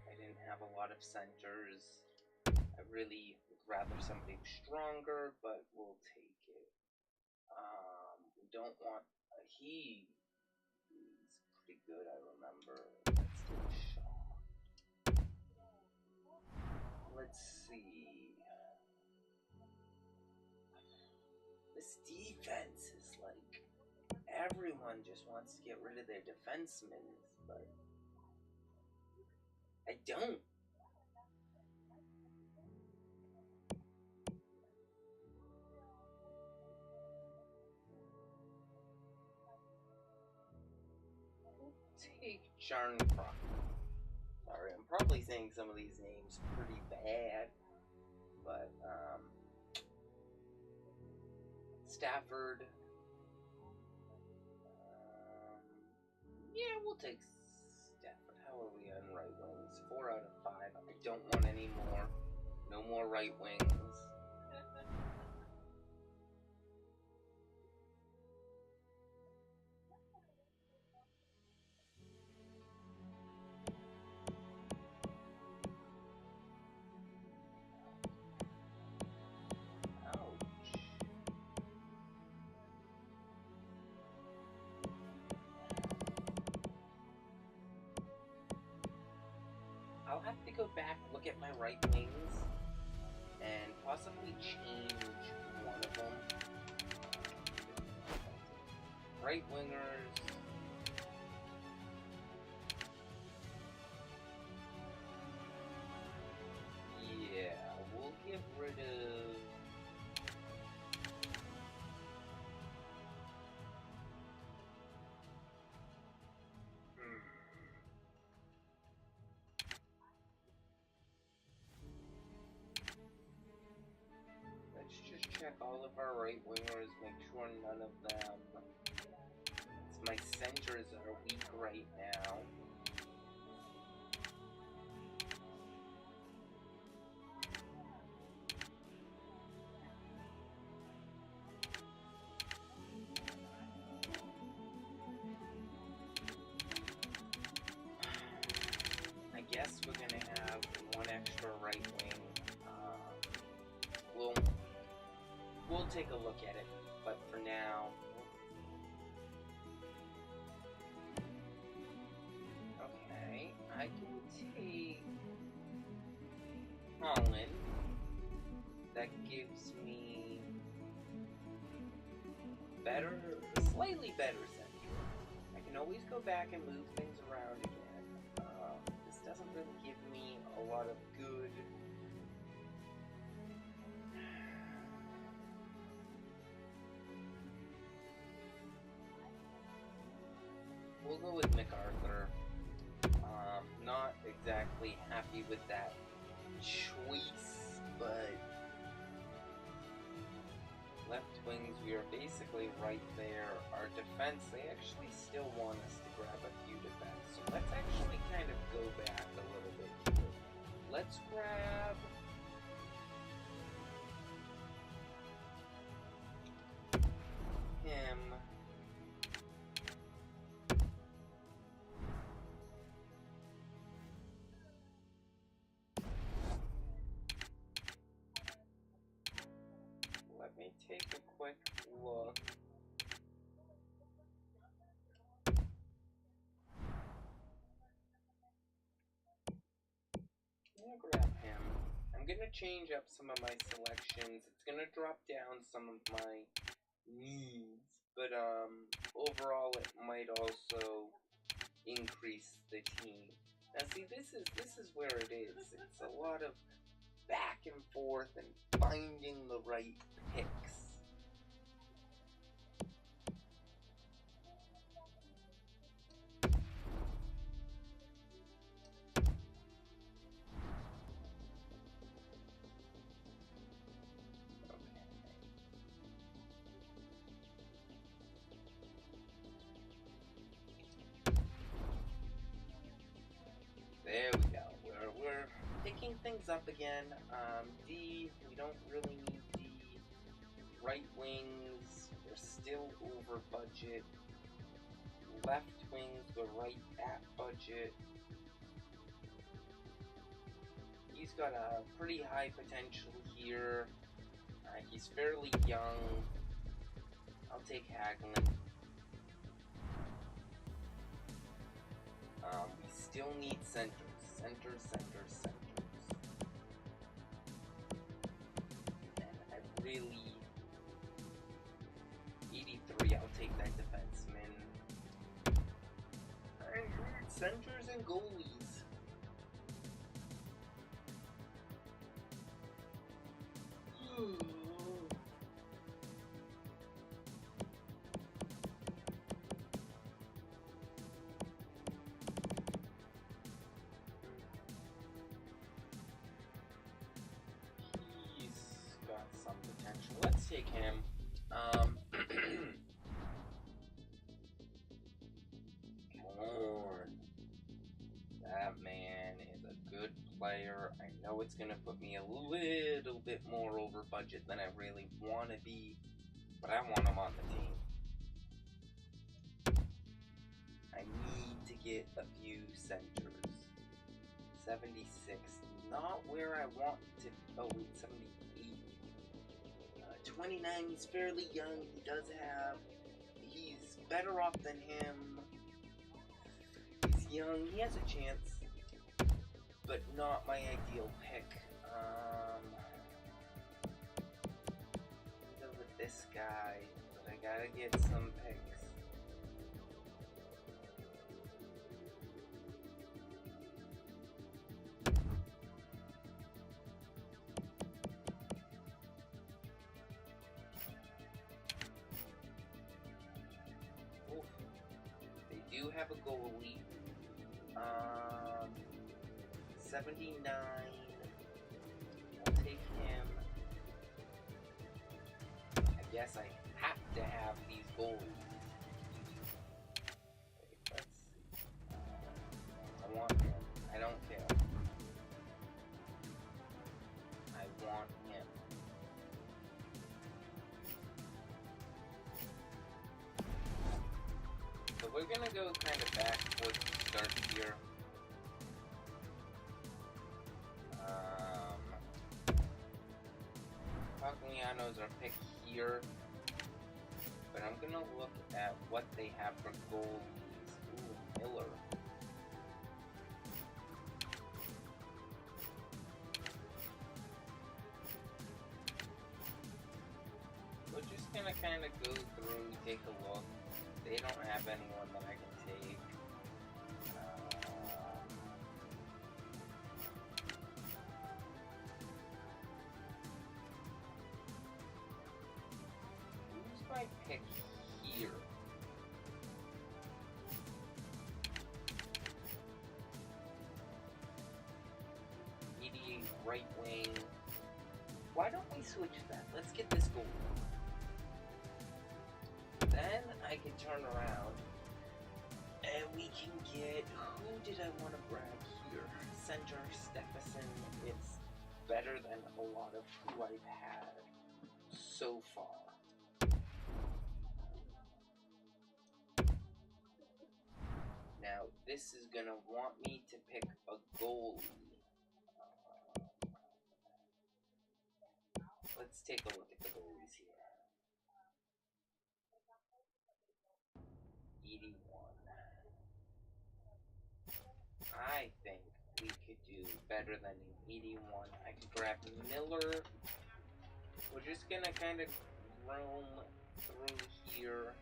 I didn't have a lot of centers. I really would rather something stronger, but we'll take it. We don't want... He's pretty good, I remember. Let's take a shot. Let's see. This defense is like, everyone just wants to get rid of their defensemen, but I don't. Take Jarn Croc. Sorry, I'm probably saying some of these names pretty bad, but Stafford. Yeah, we'll take Stafford. How are we on right wings? 4 out of 5. I don't want any more. No more right wings. I'll have to go back, look at my right wings, and possibly change one of them. Right wingers. Yeah, we'll get rid of... Check all of our right wingers, make sure none of them. My centers are weak right now. I guess we're gonna have one extra right wing. We'll take a look at it, but for now... Okay, I can take Holland. That gives me slightly better center. I can always go back and move things around again. This doesn't really give me a lot of good we'll go with MacArthur. Not exactly happy with that choice, but left wings, we are basically right there. Our defense, they actually still want us to grab a few defense, so let's actually kind of go back a little bit here. Let's grab him. Let me take a quick look. I'm gonna grab him. I'm gonna change up some of my selections. It's gonna drop down some of my needs, but overall it might also increase the team. Now see, this is where it is. It's a lot of back and forth and finding the right picks. There we go. We're picking things up again. D, we don't really need D. Right wings, we're still over budget. Left wings, we're right at budget. He's got a pretty high potential here. He's fairly young. I'll take Hagelin. We still need centers. Centers. And I really... 83, I'll take that defenseman. I heard centers and goalies. He's got some potential. Let's take him. Lord. That man is a good player. I know it's gonna put me a little bit more over budget than I really want to be, but I want him on the team. I need to get a few centers. 76, not where I want to. Oh wait, 78. 29, he's fairly young. He's better off than him. He's young, he has a chance, but not my ideal pick. Go with this guy, but I gotta get some picks. They do have a goalie. 79. I'll take him. I guess I have to have these goalies. Wait, let's see. I want him. I don't care. I want him. So we're gonna go kind of back towards the start here. Pagliano's our pick here, but I'm gonna look at what they have for goalies. Ooh, Miller. We're just gonna kind of go through, take a look. They don't have anyone that I can take. Who's my pick here? right wing. Why don't we switch that? Let's get this goal. Then I can turn around and we can get, who did I want to grab here? Center Stephenson. It's better than a lot of who I've had so far. Now this is gonna want me to pick a goalie. Let's take a look at the goalies here. 81. I think we could do better than an 81. I could grab Miller. We're just gonna kind of roam through here.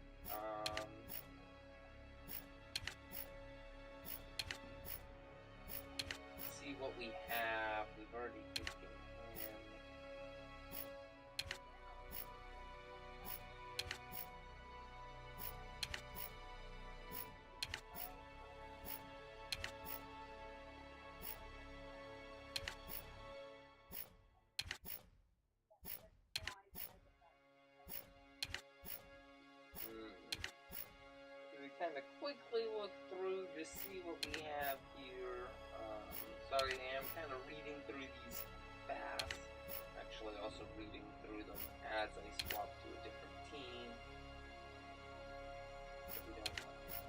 See what we have. We've already taken him. Kind of quickly look through to see what we have here. Sorry, I am kind of reading through these fast. Actually, also reading through them as I swap to a different team. But we don't want it.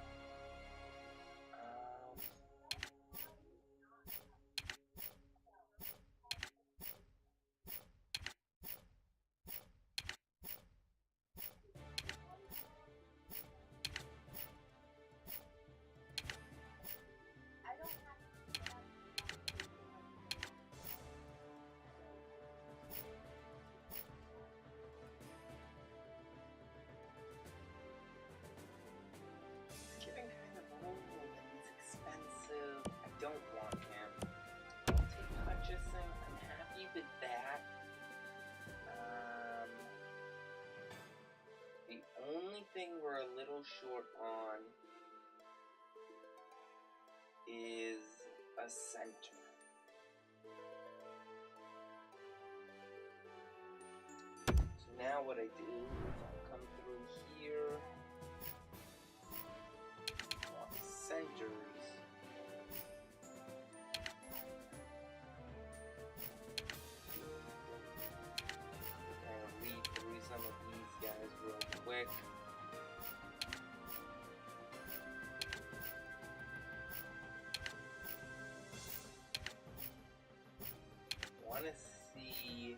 Don't want him. I'll take Hutchison. I'm happy with that. The only thing we're a little short on is a center. So now what I do is I'll come through here. Centers. Quick. Want to see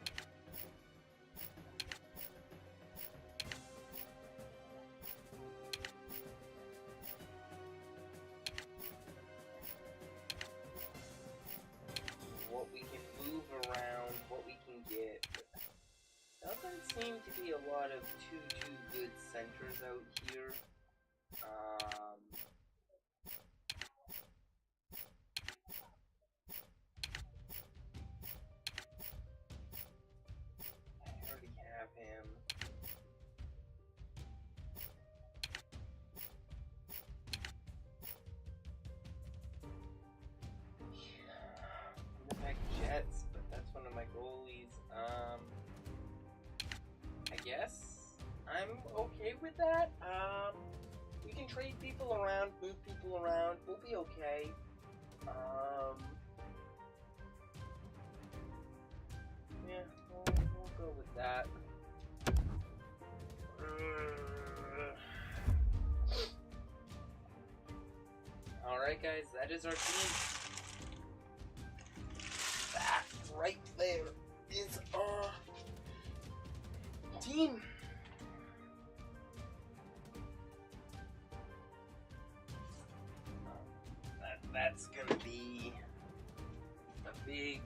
what we can move around, what we can get. Doesn't seem to be a lot of too good centers out here. I already have him. Winnipeg Jets, but that's one of my goalies. I guess I'm okay with that. We can trade people around, move people around. We'll be okay. Yeah, we'll go with that. Alright guys, that is our team. That right there is our team. That's gonna be a big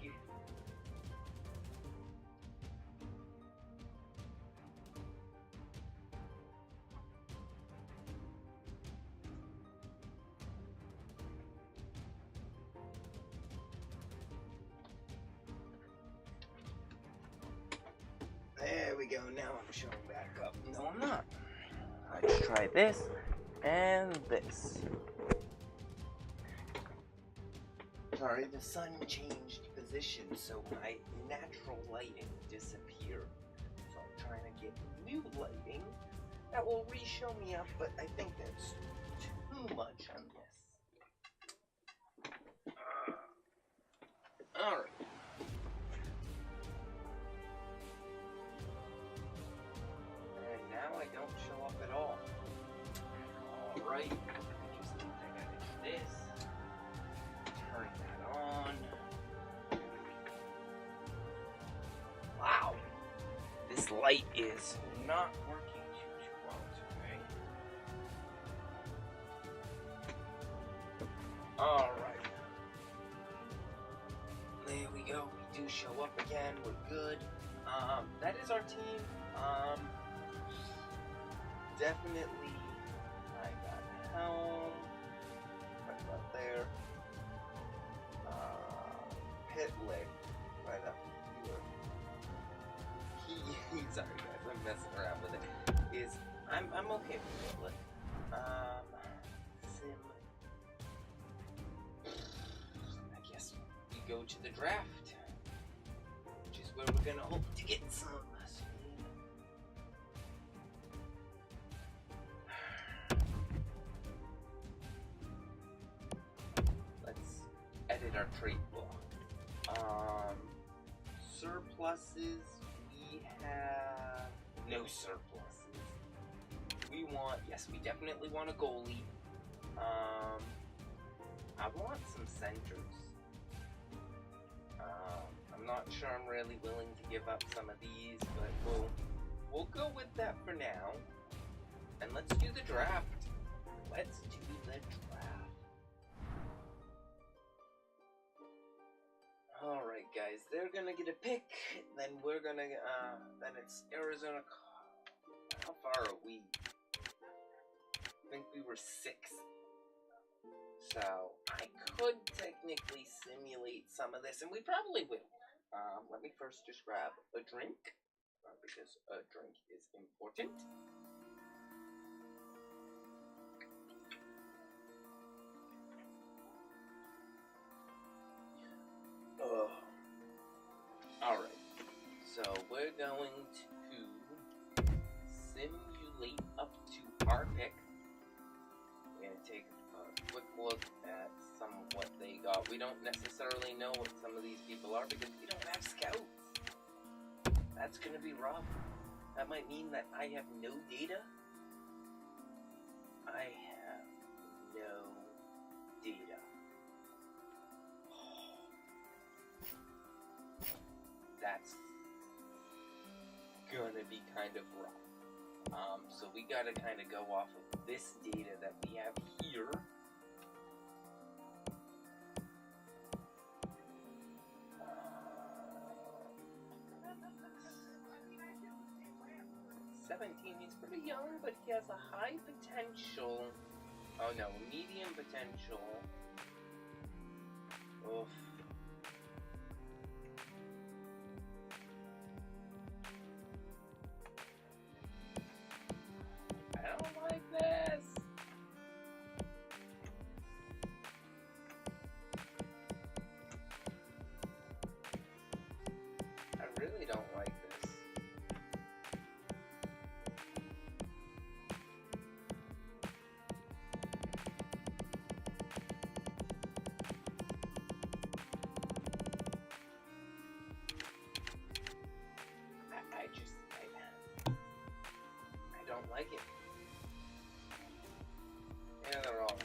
there we go. Now I'm showing back up. No, I'm not. Let's try this and this. Sorry, the sun changed position. position so my natural lighting disappeared. So I'm trying to get new lighting that will re-show me up, but I think that's too much on this. Alright. And now I don't show up at all. Alright. I just think I gotta do this. Turn that on. Wow. This light is not working too well today. Alright. There we go. We do show up again. We're good. That is our team. Definitely. I got helm. Right about there. Pit leg. Right up here. Sorry guys, I'm messing around with it. I'm okay with pit leg. Sim. I guess we go to the draft, which is where we're gonna hope to get some speed. Let's edit our trait block. Surpluses, we have no surpluses. We want, yes, we definitely want a goalie. I want some centers. I'm not sure I'm really willing to give up some of these, but we'll go with that for now. And let's do the draft. Let's do the draft. Alright guys, they're gonna get a pick, then we're gonna, then it's Arizona. How far are we? I think we were 6th. So, I could technically simulate some of this, and we probably will. Let me first just grab a drink, because a drink is important. Alright, so we're going to simulate up to our pick. We're going to take a quick look at some of what they got. We don't necessarily know what some of these people are because we don't have scouts. That's going to be rough. That might mean that I have no data. I have no data. That's gonna be kind of rough. So we gotta kind of go off of this data that we have here. He's pretty young, but he has a high potential. Oh no, medium potential. Oof. I don't like this. I really don't like this. I don't like it. Yeah, they're all.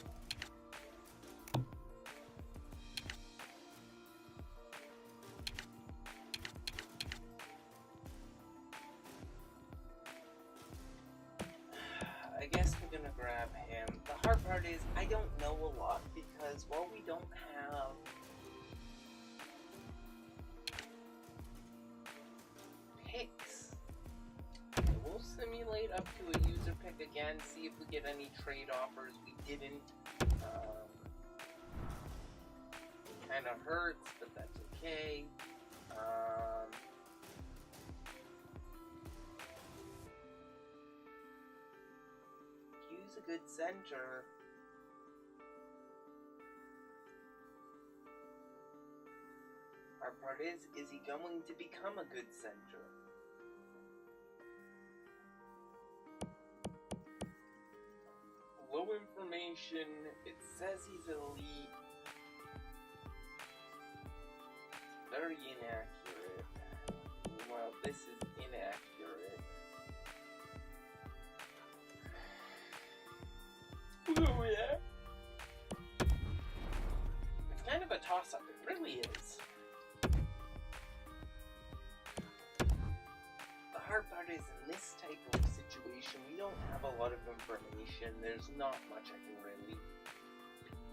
I guess we're gonna grab him. The hard part is I don't know a lot because while we don't have picks, we'll simulate up to a user pick again, see if we get any trade offers. We didn't. Kind of hurts, but that's okay. Use a good center. Our part is he going to become a good center? Low information, it says he's elite. Very inaccurate. Well, this is inaccurate. Oh yeah. It's kind of a toss-up, it really is. The hard part is, in this type of situation, we don't have a lot of information. There's not much I can really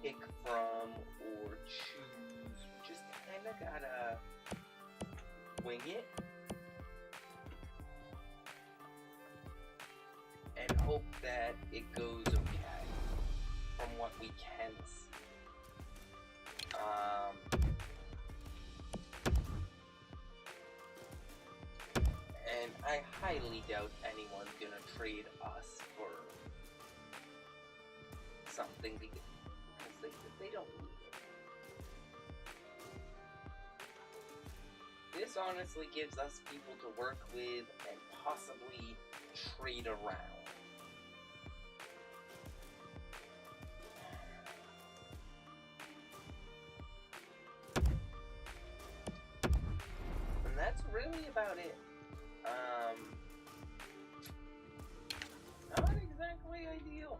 pick from or choose. We just kind of gotta wing it and hope that it goes okay from what we can see. And I highly doubt anyone's gonna trade us for something because they don't need it. This honestly gives us people to work with and possibly trade around. And that's really about it. Not exactly ideal.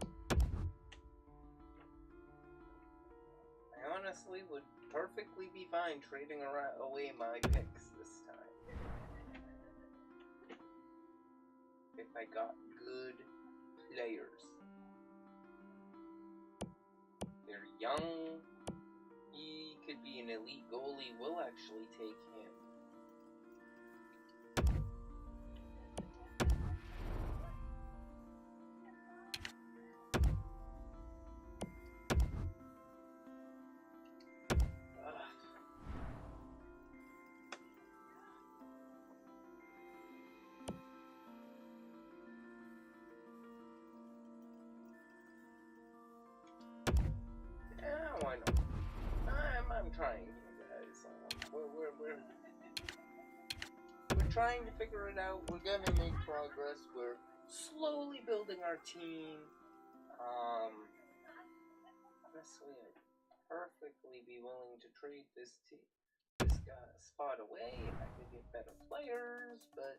I honestly would perfectly be fine trading away my picks this time. If I got good players. They're young. He could be an elite goalie. We'll actually take him. Why not? I'm trying, guys. We're trying to figure it out. We're gonna make progress. We're slowly building our team. Honestly, I'd perfectly be willing to trade this spot away if I could get better players, but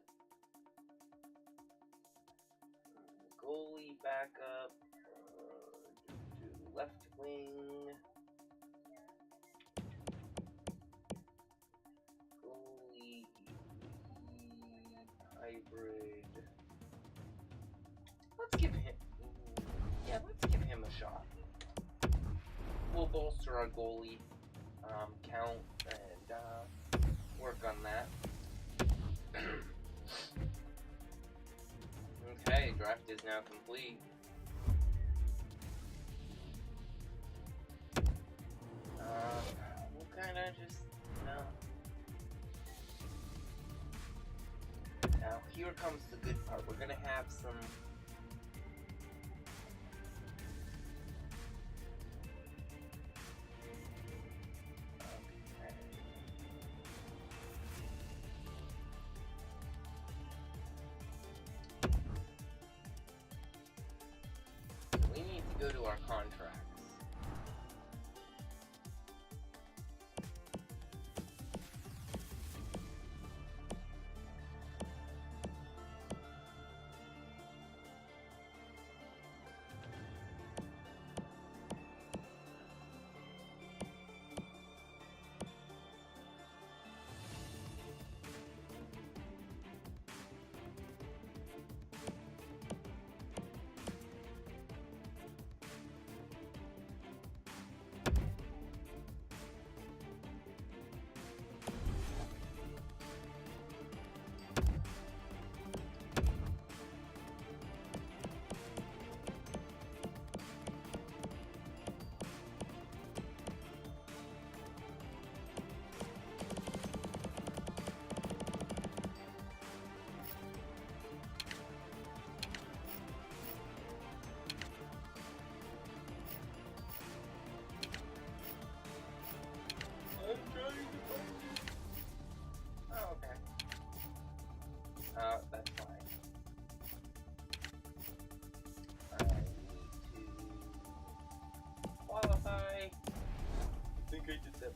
goalie backup, left wing. Hybrid. Let's give him a shot. We'll bolster our goalie count and work on that. Okay, draft is now complete. We'll kind of just Now, here comes the good part. We're gonna have some So we need to go to our contracts.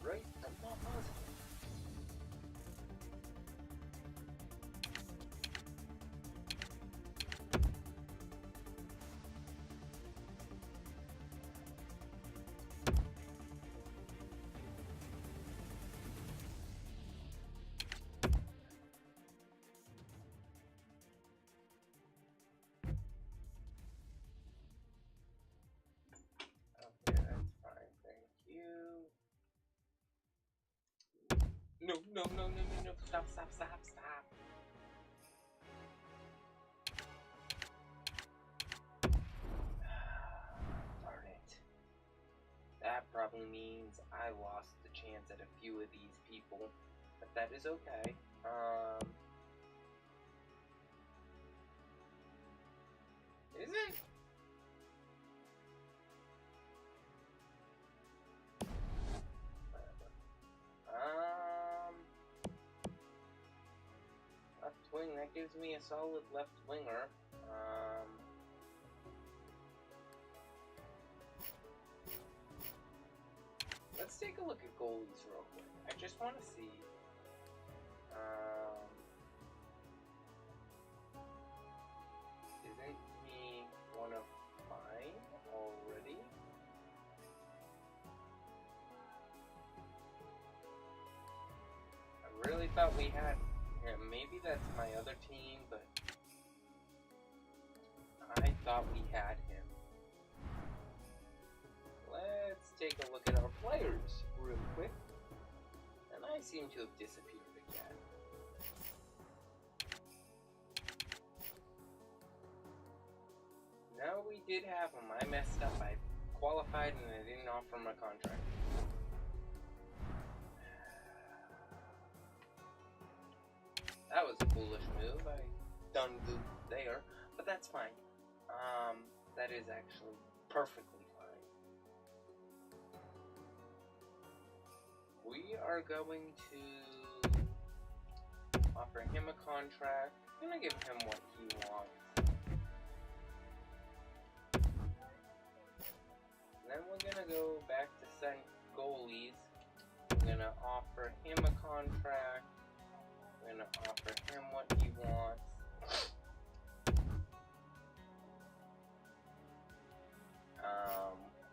right? I'm not positive. Okay, that's fine, thank you. No, no, no, no, no, no, stop, stop, stop, stop. Darn it. That probably means I lost the chance at a few of these people, but that is okay. Isn't... Left wing, that gives me a solid left winger. Let's take a look at goalies real quick. I just want to see. Isn't he one of mine already? I really thought we had. Yeah, maybe that's my other team, but I thought we had him. Let's take a look at our players real quick. And I seem to have disappeared again. No, we did have him. I messed up. I qualified and I didn't offer him a contract. That was a foolish move. I done goofed there, but that's fine. That is actually perfectly fine. We are going to offer him a contract. I'm gonna give him what he wants. Then we're gonna go back to send goalies. I'm gonna offer him a contract. I'm gonna offer him what he wants.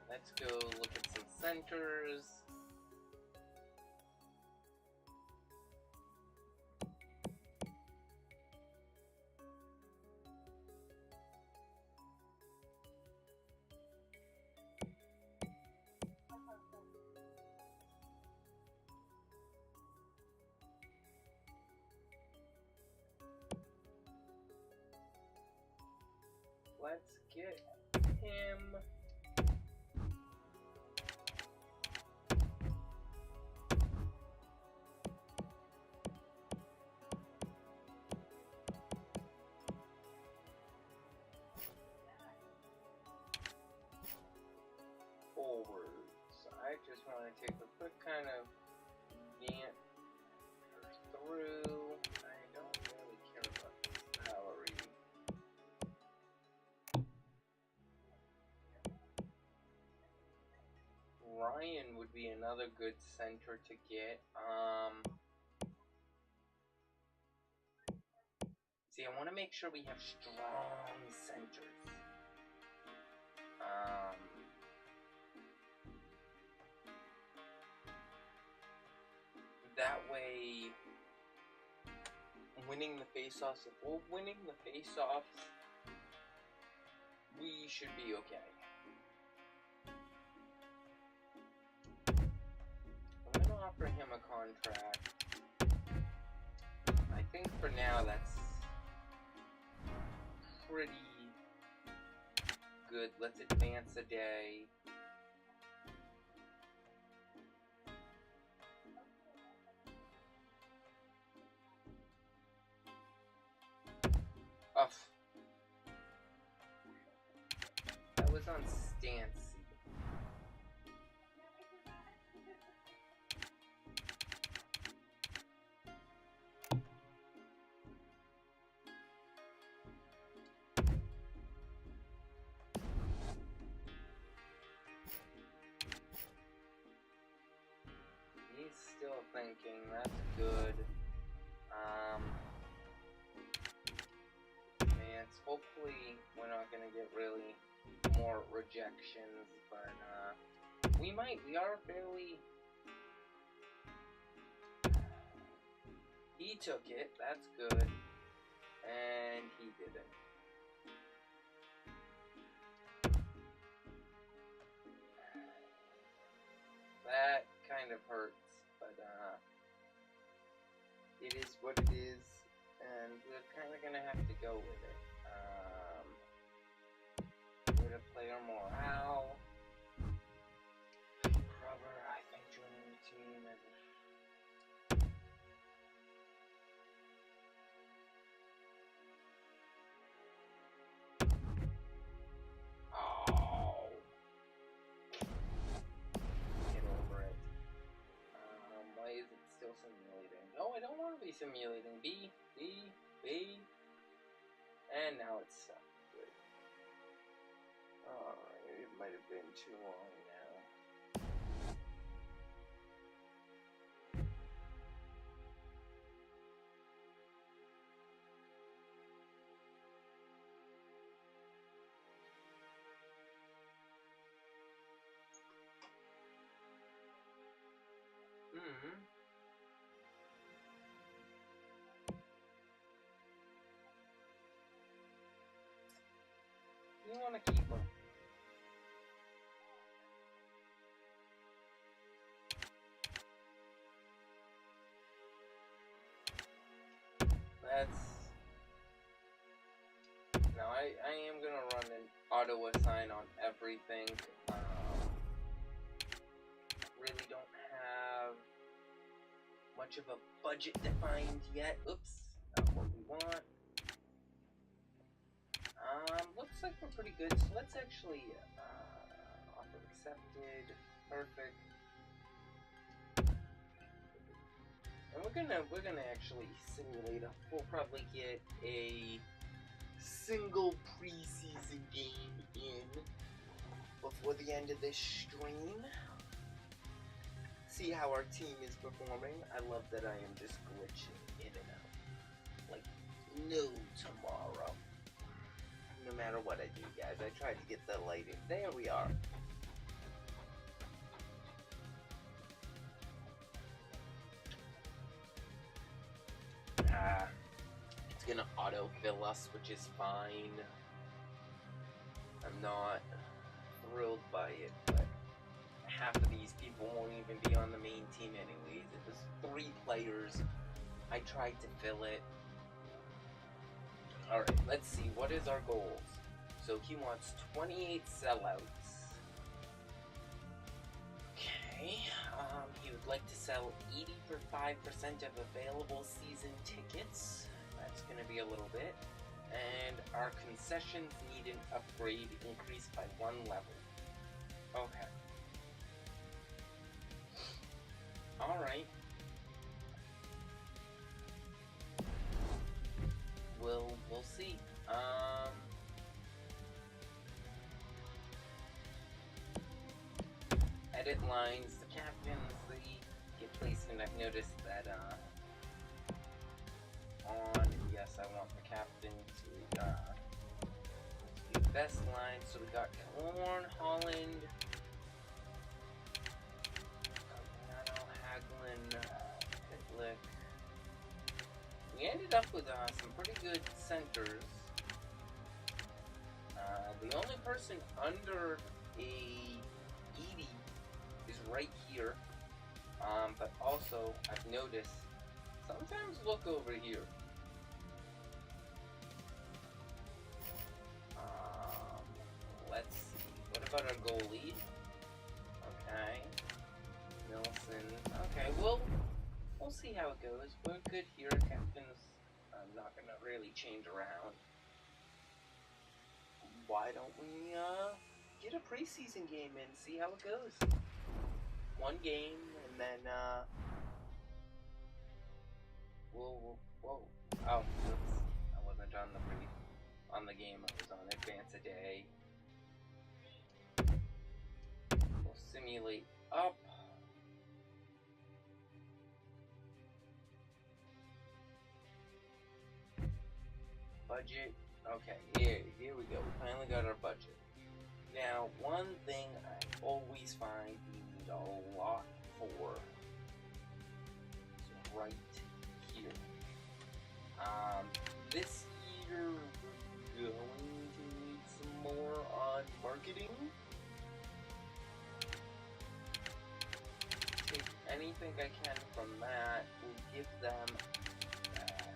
Let's go look at some centers. Let's get him. Forwards. I just want to take a quick kind of glance through. I don't really care about the salary. Ryan would be another good center to get. See, I want to make sure we have strong centers. That way, winning the face-offs, if we're winning the face-offs, we should be okay. I'm going to offer him a contract. I think for now that's pretty good. Let's advance a day. Oh. That was on stance. thinking. That's good. Man, hopefully we're not gonna get really more rejections, but we might. We are fairly. He took it. That's good, and he didn't. That kind of hurts, but it is what it is, and we're kind of gonna have to go with it. We're to player morale. Rubber, I think joining the team as a get over it. Why is it still simulating? No, I don't want to be simulating. B, and now it's stuck. Good. Alright, it might have been too long now. You want to keep him. That's... Now, I am going to run an auto-assign on everything. Really don't have much of a budget defined yet. Oops, not what we want. Looks like we're pretty good, so let's actually, offer accepted, perfect. And we're gonna actually simulate we'll probably get a single preseason game in before the end of this stream. See how our team is performing. I love that I am just glitching in and out. Like, no tomorrow. No matter what I do, guys. I tried to get the lighting. There we are. It's gonna autofill us, which is fine. I'm not thrilled by it, but half of these people won't even be on the main team anyways. It was 3 players. I tried to fill it. Alright, let's see. What is our goals? So he wants 28 sellouts. Okay. He would like to sell 85% of available season tickets. That's going to be a little bit. And our concessions need an upgrade increased by 1 level. Okay. Alright. We'll see. Edit lines, the captains, they get placement. I've noticed that, yes, I want the captain to, be the best line. So we got Korn, Holland, Hagelin, Pitlick. We ended up with some pretty good centers. The only person under a 80 is right here. But also, I've noticed, sometimes look over here. Let's see. What about our goalie? Okay. Nelson. Okay, we'll see how it goes. We're good here. Captain's not gonna really change around. Why don't we get a preseason game in, see how it goes? 1 game, and then we'll oh, oops. I wasn't on the game. I was on Advance a Day. We'll simulate up. budget. Okay, here we go. We finally got our budget. Now, one thing I always find we need a lot for is right here. This year we're going to need some more on marketing. Take anything I can from that. We'll give them that.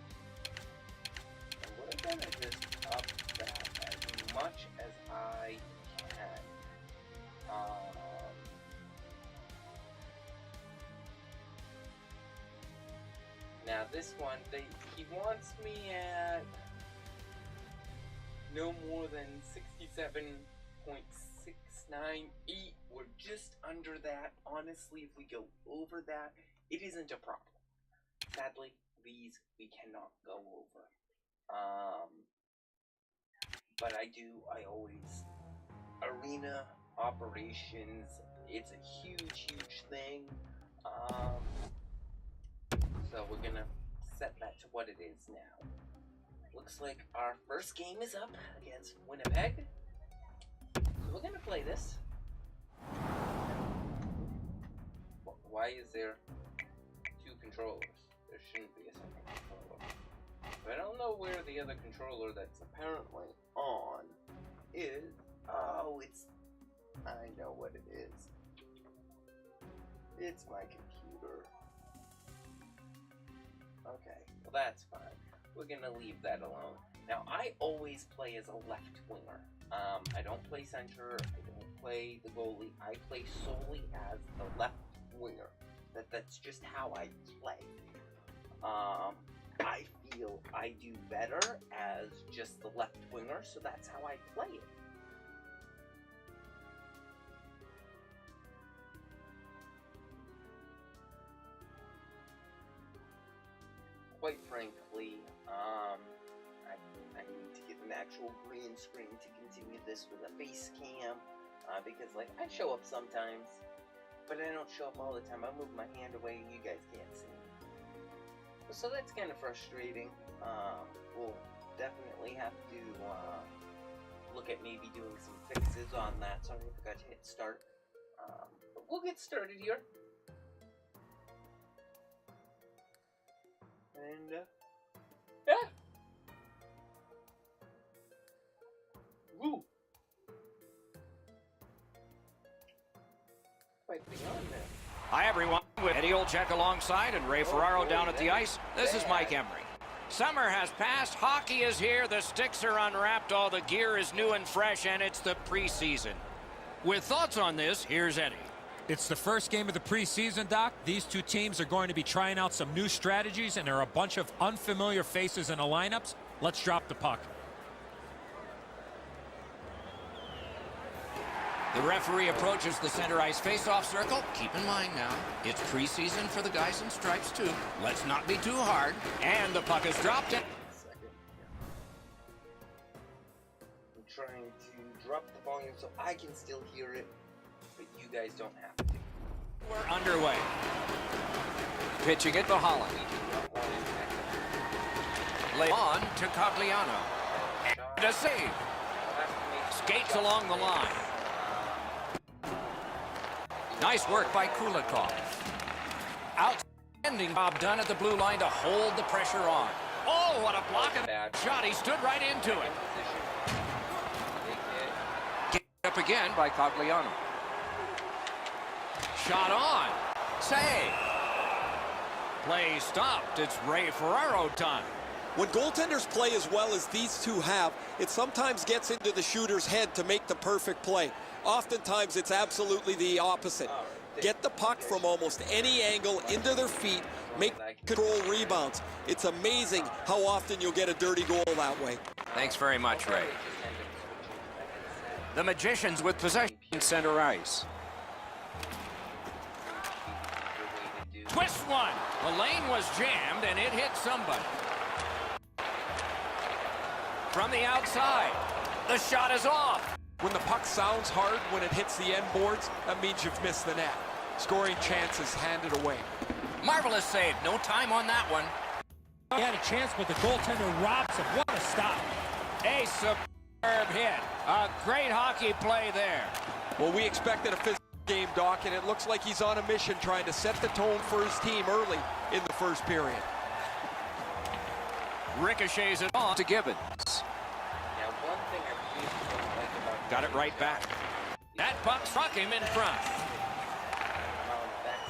And we're gonna just up that as much as I can. Now this one, he wants me at no more than 67.698. We're just under that. Honestly, if we go over that, it isn't a problem. Sadly, these we cannot go over. But I always, arena operations, it's a huge thing. So we're gonna set that to what it is now. Looks like our first game is up against Winnipeg. So we're gonna play this. Why is there two controllers? There shouldn't be a second controller. But I don't know where the other controller that's apparently on is. Oh, I know what it is. It's my computer. Okay, well that's fine. We're gonna leave that alone. Now, I always play as a left winger. I don't play center, I don't play the goalie, I play solely as the left winger. That's just how I play. I feel I do better as just the left winger, so that's how I play it. Quite frankly, I need to get an actual green screen to continue this with a face cam, because like I show up sometimes, but I don't show up all the time. I move my hand away and you guys can't see me. So that's kind of frustrating. We'll definitely have to look at maybe doing some fixes on that. Sorry, I forgot to hit start. But we'll get started here. And, yeah! Woo! Quite beyond that. Hi, everyone. With Eddie Olczyk alongside and Ray Ferraro down at the ice, this is Mike Emery. Summer has passed, hockey is here, the sticks are unwrapped, all the gear is new and fresh, and it's the preseason. With thoughts on this, here's Eddie. It's the first game of the preseason, Doc. These two teams are going to be trying out some new strategies, and there are a bunch of unfamiliar faces in the lineups. Let's drop the puck. The referee approaches the center ice face-off circle. Keep in mind now, it's preseason for the guys in stripes too. Let's not be too hard. And the puck is dropped in. I'm trying to drop the volume so I can still hear it, but you guys don't have to. We're underway. Pitching it to Holland. Lay on to Cogliano. And a save. Skates along the line. Nice work by Kulikov. Outstanding job done at the blue line to hold the pressure on. Oh, what a blocking shot. He stood right into it. Get up again by Cogliano. Shot on. Save. Play stopped. It's Ray Ferraro time. When goaltenders play as well as these two have, it sometimes gets into the shooter's head to make the perfect play. Oftentimes, it's absolutely the opposite. Get the puck from almost any angle into their feet, make control rebounds. It's amazing how often you'll get a dirty goal that way. Thanks very much, Ray. The Magicians with possession in center ice. Twist one. The lane was jammed, and it hit somebody. From the outside, the shot is off. When the puck sounds hard when it hits the end boards, that means you've missed the net. Scoring chances handed away. Marvelous save. No time on that one. He had a chance, but the goaltender robs him. What a stop. A superb hit. A great hockey play there. Well, we expected a physical game, Doc, and it looks like he's on a mission trying to set the tone for his team early in the first period. Ricochets it on to Gibbons. Now, one thing I really don't like about Got it right back. That puck struck him in front. that's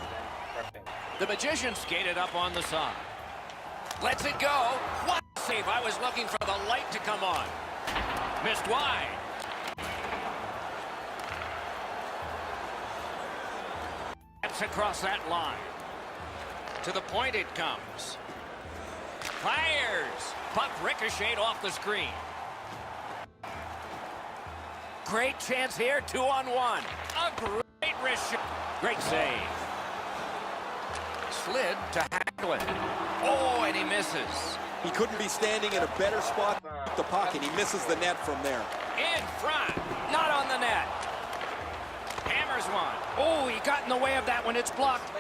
perfect. The Magician skated up on the side. Lets it go. What a save. I was looking for the light to come on. Missed wide. That's across that line. To the point it comes. Fires. Puck ricocheted off the screen. Great chance here, 2-on-1. A great wrist shot. Great save. Slid to Hagglund. Oh, and he misses. He couldn't be standing in a better spot with the puck, and he misses the net from there. In front. Not on the net. Hammers one. Oh, he got in the way of that one. It's blocked.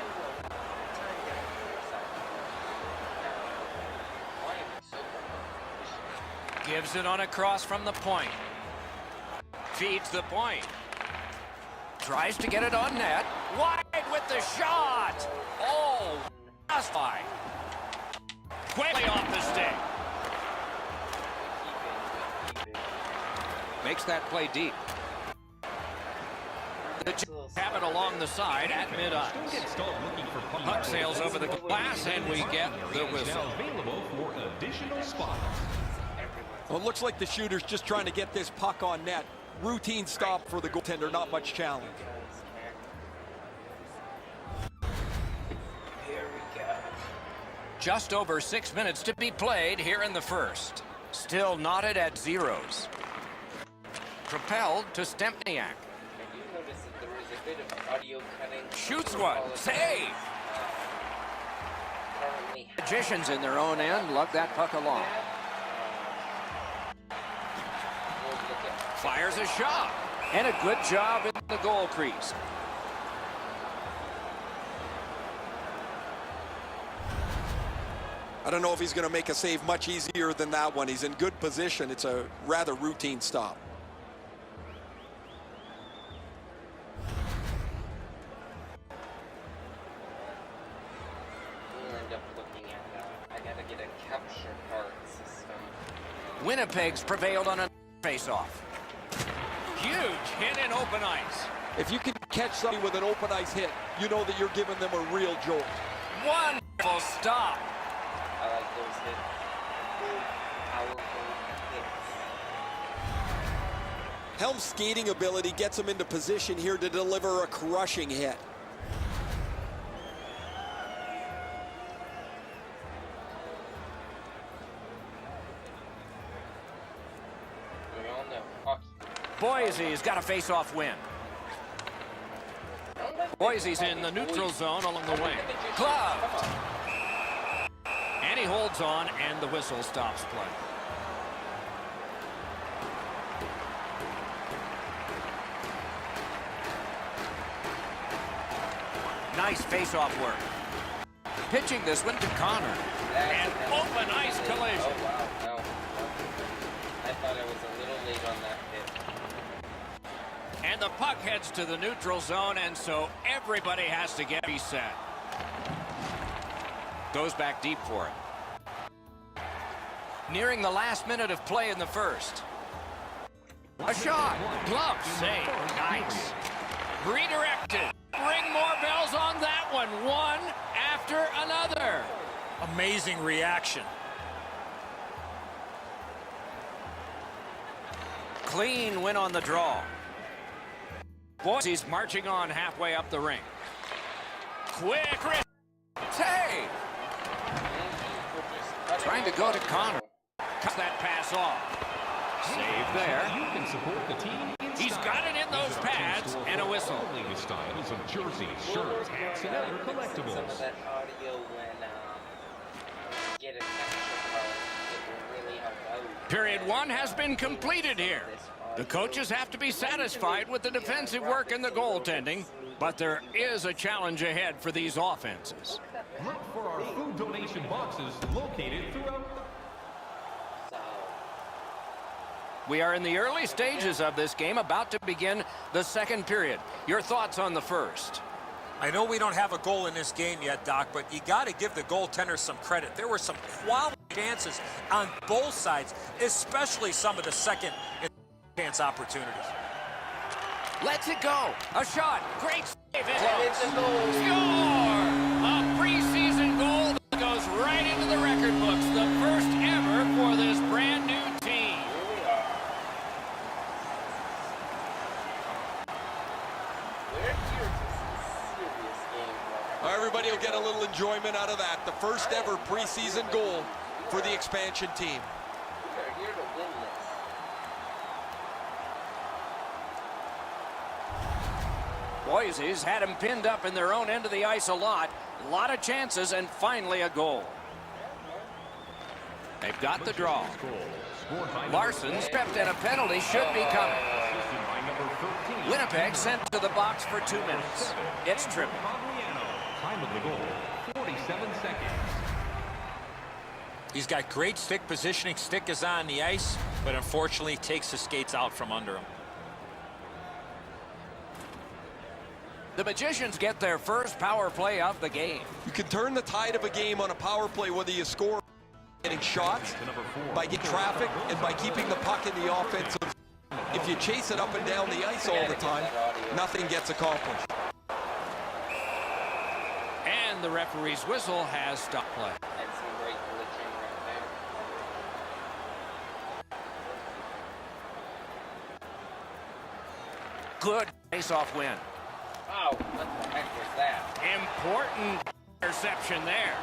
Gives it on a cross from the point. Feeds the point. Tries to get it on net. Wide with the shot. Oh, just fine. Quickly off the stick. Makes that play deep. The Jets have it along the side at mid-ice. Puck sails over the glass, and we get the whistle. Well, it looks like the shooter's just trying to get this puck on net. Routine stop for the goaltender, not much challenge. Here we go. Just over 6 minutes to be played here in the first. Still knotted at zeros. Propelled to Stempniak. I do notice that there is a bit of audio cutting. Shoots one. Save. Currently, Magicians in their own end lug that puck along. we'll look at Fires a shot. And a good job in the goal crease. I don't know if he's going to make a save much easier than that one. He's in good position. It's a rather routine stop. we'll end up looking at I gotta get a capture card system. Winnipeg's prevailed on a face-off. Huge hit in open ice. If you can catch somebody with an open ice hit, you know that you're giving them a real jolt. Wonderful stop. I like those hits. Big, powerful hits. Helm's skating ability gets him into position here to deliver a crushing hit. We all know hockey. Boise's got a face-off win. I don't like Boise's in the neutral zone along the wing. Gloved. And he holds on, and the whistle stops play. Nice face-off work. Pitching this one to Connor. An open ice collision. Oh, wow. No. I thought I was a little late on that hit. And the puck heads to the neutral zone, and so everybody has to get reset. Goes back deep for it. Nearing the last minute of play in the first. A shot. Glove save. Nice. Redirected. Ring more bells on that one. One after another. Amazing reaction. Clean win on the draw. Boise's marching on halfway up the ring. Quick wrist. Save. Trying to go to Connor. Cuts that pass off. Save there. You can support the team in He's style. got it in those pads and a whistle. All latest styles of jerseys, shirts, hats, and other Some of collectibles. that audio when get a capture card, it will really help out. Period one has been completed here. The coaches have to be satisfied with the defensive work and the goaltending, but there is a challenge ahead for these offenses. Look for our food donation boxes located throughout the... So, We are in the early stages of this game, about to begin the second period. Your thoughts on the first? I know we don't have a goal in this game yet, Doc, but you got to give the goaltender some credit. There were some quality chances on both sides, especially some of the second chance opportunities. Lets it go. A shot. Great save. It's a goal. Score! A preseason goal that goes right into the record books. The first ever for this brand new team. Everybody will get a little enjoyment out of that. The first ever preseason goal for the expansion team. We are here to win this. Boise's had him pinned up in their own end of the ice a lot of chances, and finally a goal. They've got the draw. Larson stepped and a penalty should be coming. Winnipeg sent to the box for 2 minutes. It's tripping. Time of the goal, 47 seconds. He's got great stick positioning. Stick is on the ice, but unfortunately takes the skates out from under him. The Magicians get their first power play of the game. You can turn the tide of a game on a power play, whether you score getting shots, by getting traffic, and by keeping the puck in the offensive. If you chase it up and down the ice all the time, nothing gets accomplished. And the referee's whistle has stopped play. And some great glitching right there. Good face-off win. Oh, what the heck was that? Important interception there.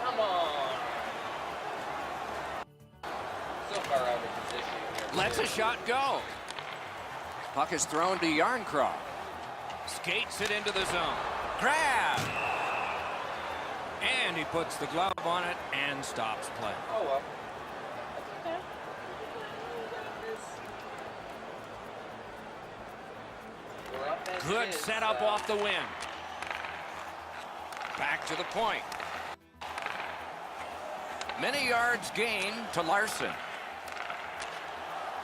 Come on. So far out of position here. Lets a shot go. Puck is thrown to Yarncroft. Skates it into the zone. Grab! And he puts the glove on it and stops play. Oh, well. That's okay. We're up as Good it is, setup off the wing. Back to the point. Many yards gained to Larson.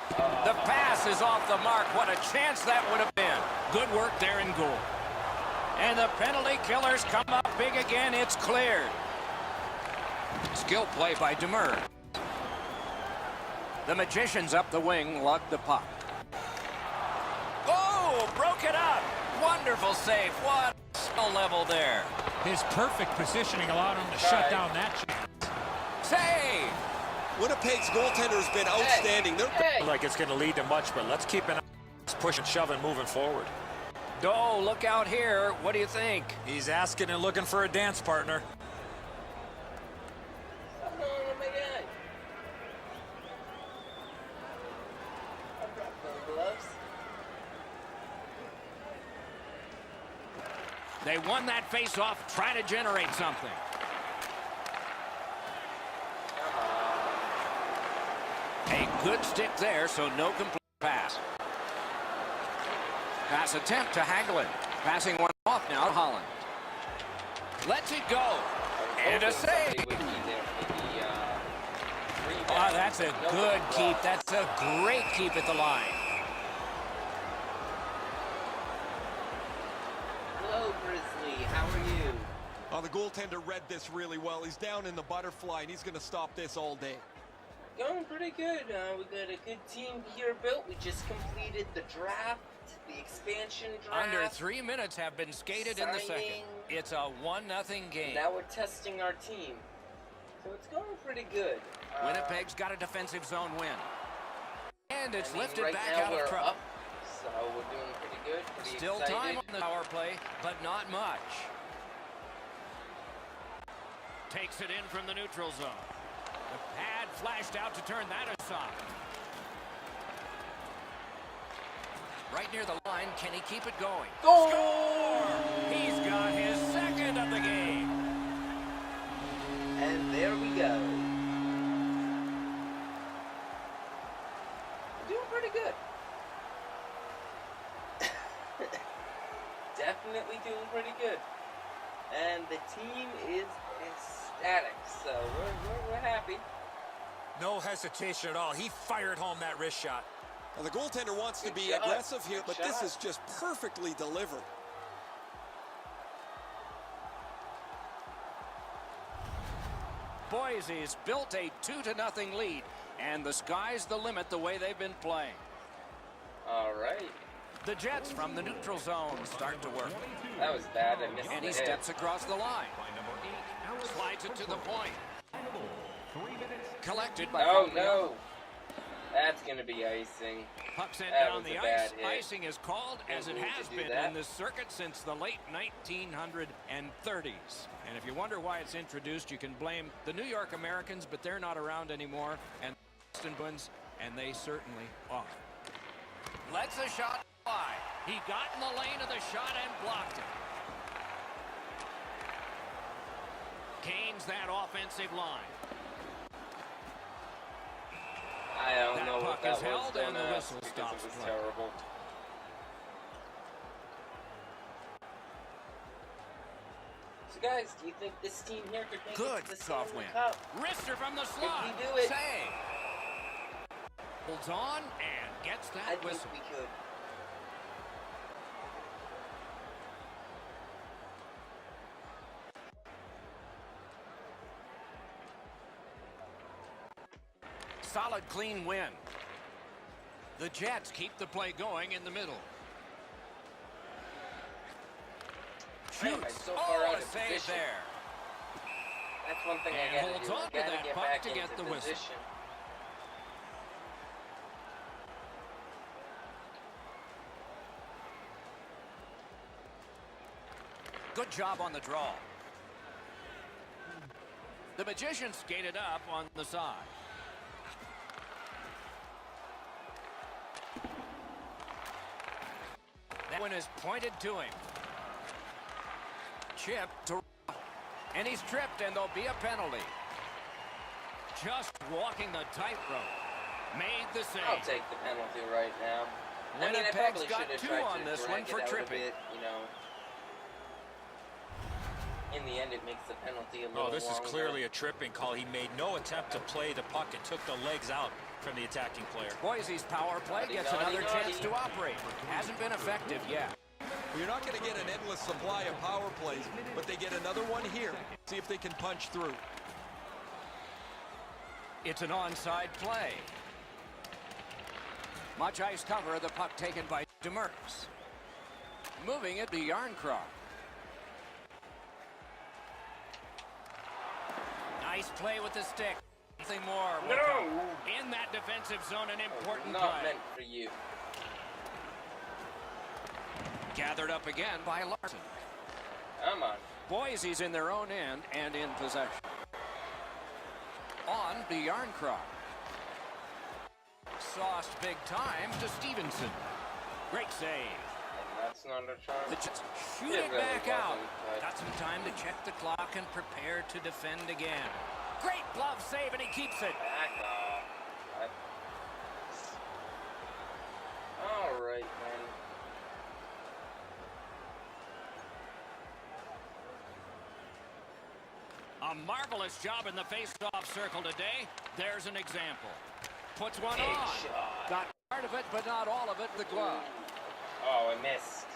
The pass is off the mark. What a chance that would have been. Good work there in goal. And the penalty killers come up big again. It's cleared. Skill play by Demers. The Magicians up the wing lug the puck. Oh, broke it up. Wonderful save. What skill level there. His perfect positioning allowed him to shut down that chance. Save. Winnipeg's goaltender has been outstanding. Hey. Like it's going to lead to much, but let's keep an eye. Let's push and shove and moving forward. Oh, look out here. What do you think? He's asking and looking for a dance partner. Oh my God. I dropped those gloves. They won that face-off. Try to generate something. A good stick there, so no complete pass. Pass attempt to Hagelin. Passing one off now to Holland. Lets it go. And a save. Oh, that's a good keep. That's a great keep at the line. Hello, Grizzly. How are you? Oh, the goaltender read this really well. He's down in the butterfly, and he's going to stop this all day. Going pretty good. We got a good team here built. We just completed the draft, the expansion draft. Under 3 minutes have been skated in the second. It's a 1-0 game. Now we're testing our team. So it's going pretty good. Winnipeg's got a defensive zone win. And it's lifted right back now out we're of trouble. up, so we're doing pretty good. Pretty Still excited. time on the power play, but not much. Takes it in from the neutral zone. The pad flashed out to turn that aside. Right near the line, can he keep it going? Goal! Score! He's got his second of the game. And there we go. We're doing pretty good. Definitely doing pretty good. And the team is ecstatic, so we're happy. No hesitation at all. He fired home that wrist shot. Now, the goaltender wants to be shot. aggressive here, Good but this shot. is just perfectly delivered. Boise's built a 2-0 lead, and the sky's the limit the way they've been playing. All right. The Jets from the neutral zone start to work. That was bad. I missed And the he hit. steps across the line. By number 8, Alex Slides it to the point. 3 minutes. Collected by Oh, Pagliano. no. That's going to be icing. Puck sent That down was the a bad ice. hit. Icing is called, as it Didn't need has to do been that. in this circuit since the late 1930s. And if you wonder why it's introduced, you can blame the New York Americans, but they're not around anymore, and the Boston Bruins, and they certainly are. Lets the shot fly. He got in the lane of the shot and blocked it. Gains that offensive line. I don't That know puck what that is was held, and the done whistle because stops it was play. terrible. So guys, do you think this team here could make Good it to the soft Stanley win. Cup? Wrister from the slot. we do it? Save. Holds on and gets that I think whistle. we could. Solid, clean win. The Jets keep the play going in the middle. Man, I'm Shoots. so far out a of save position. there. That's one thing And I gotta holds do. on I to gotta that get puck back to into get the whistle. position. Good job on the draw. The Magician skated up on the side. That one is pointed to him. Chip to... And he's tripped, and there'll be a penalty. Just walking the tightrope. Made the save. I'll take the penalty right now. I mean, I Winnipeg's probably got should have 2 tried on to this drag one for it out tripping. a bit, you know. In the end, it makes the penalty a little Oh, this is longer. clearly a tripping call. He made no attempt to play the puck and took the legs out from the attacking player. Boise's power play Naughty, gets naughty, another chance naughty. to operate. Hasn't been effective yet. Well, you're not going to get an endless supply of power plays, but they get another one here. See if they can punch through. It's an onside play. Much ice cover, the puck taken by Demers. Moving it to Yarncroft. Nice play with the stick. Nothing more. will come. In that defensive zone, an important Not play. meant for you. Gathered up again by Larson. Come on. Boise's in their own end and in possession. On to Yarncroft. Sauced big time to Stevenson. Great save. And that's not a chance. The Jets shoot It it really back out. wasn't, but- Got some time to check the clock and prepare to defend again. Great glove save, and he keeps it. Back off. All right, then. A marvelous job in the face-off circle today. There's an example. Puts one Big on. shot. Got part of it, but not all of it, the glove. Oh, I missed.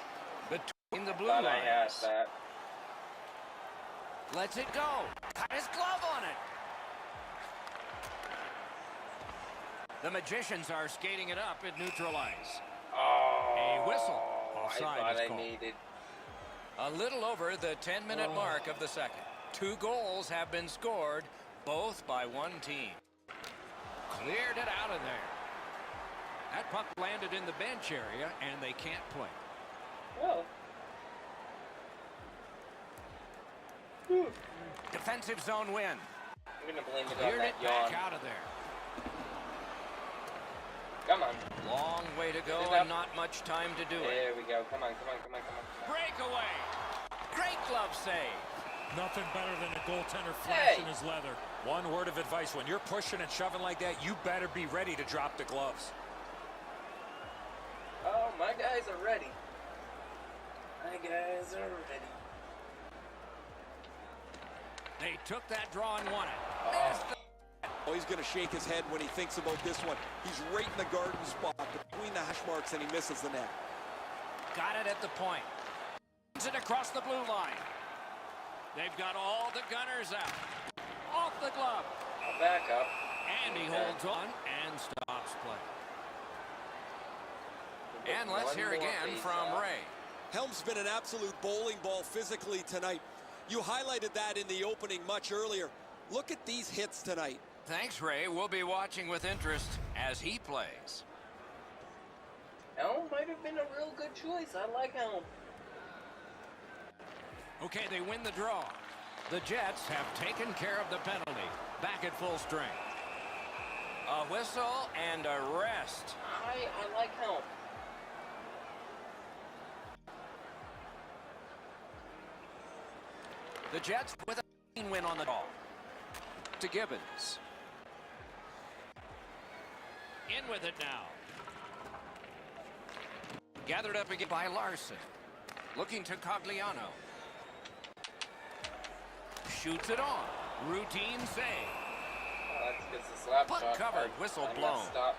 Between the blue Thought I had lines. that. Lets it go. Got his glove on it. The Magicians are skating it up at neutral ice. Oh. A whistle. I Offside thought is I called. made it. A little over the 10-minute mark of the second. 2 goals have been scored, both by one team. Cleared it out of there. That puck landed in the bench area, and they can't play. Well. Defensive zone win. I'm gonna blame it on Cleared that it yawn. back out of there. Come on. Long way to go Get it up. and not much time to do it. There we go. Come on, come on, come on, come on. Breakaway. Great glove save. Nothing better than a goaltender Hey. flashing his leather. One word of advice, when you're pushing and shoving like that, you better be ready to drop the gloves. Oh, my guys are ready. My guys are ready. They took that draw and won it. Oh. There's the Oh, he's going to shake his head when he thinks about this one. He's right in the garden spot between the hash marks, and he misses the net. Got it at the point. Sends it across the blue line. They've got all the gunners out. Off the glove. Back up. And he holds on and stops play. And let's hear again from Ray. Helm's been an absolute bowling ball physically tonight. You highlighted that in the opening much earlier. Look at these hits tonight. Thanks, Ray. We'll be watching with interest as he plays. Helm might have been a real good choice. I like Helm. Okay, they win the draw. The Jets have taken care of the penalty. Back at full strength. A whistle and a rest. I like Helm. The Jets with a clean win on the ball. To Gibbons. In with it now. Gathered up again by Larson. Looking to Cogliano. Shoots it on. Routine save. That gets the slap Puck shot. covered. Whistle I blown. messed up.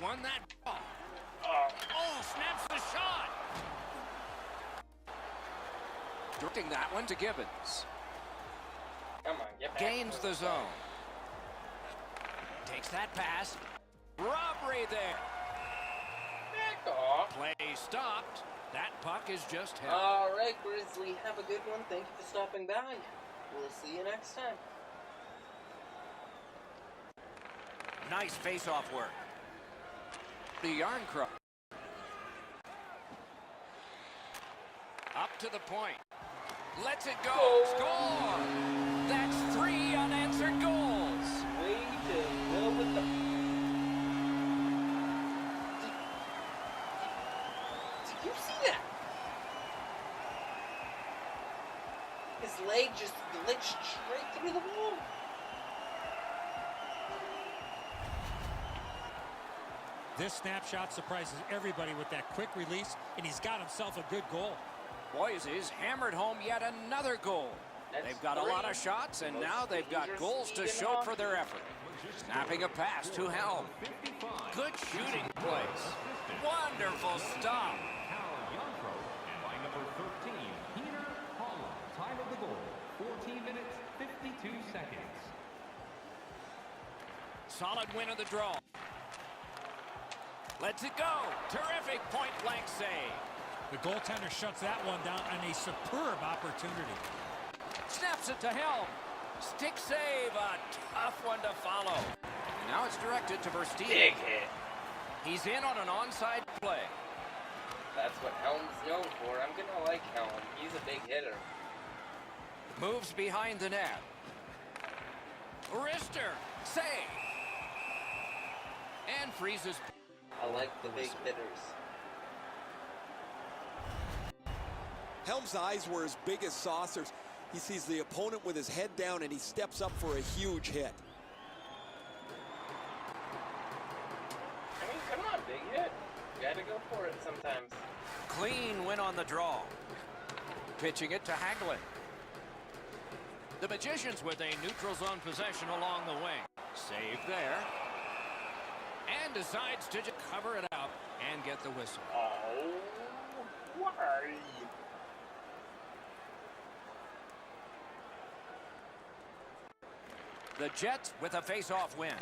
Won that ball. Oh, snaps the shot. Directing that one to Gibbons. Come on, get back. Gains the zone. Takes that pass. Robbery there. Back off. Play stopped. That puck is just held. All right, Grizzly, have a good one. Thank you for stopping by. We'll see you next time. Nice face-off work. The yarn cross. Up to the point. Lets it go. Score! That's 3 unanswered goals. Way to go with the... Did you see that? His leg just glitched straight through the wall. This snapshot surprises everybody with that quick release, and he's got himself a good goal. Boise's hammered home yet another goal. They've got a lot of shots, and now they've got goals to show for their effort. Snapping a pass to Helm. Good shooting place. Wonderful stop. And by number 13, Peter Holland. Time of the goal, 14 minutes, 52 seconds. Solid win of the draw. Lets it go. Terrific point-blank save. The goaltender shuts that one down on a superb opportunity. Snaps it to Helm. Stick save. A tough one to follow. And now it's directed to Versteeg. Big hit. He's in on an onside play. That's what Helm's known for. I'm going to like Helm. He's a big hitter. Moves behind the net. Wrister. Save. And freezes. I like the big hitters. Helm's eyes were as big as saucers. He sees the opponent with his head down, and he steps up for a huge hit. I mean, come on, big hit. You gotta go for it sometimes. Clean win on the draw. Pitching it to Hagelin. The Magicians with a neutral zone possession along the wing. Save there. And decides to just cover it up and get the whistle. Oh, why? The Jets with a face-off win.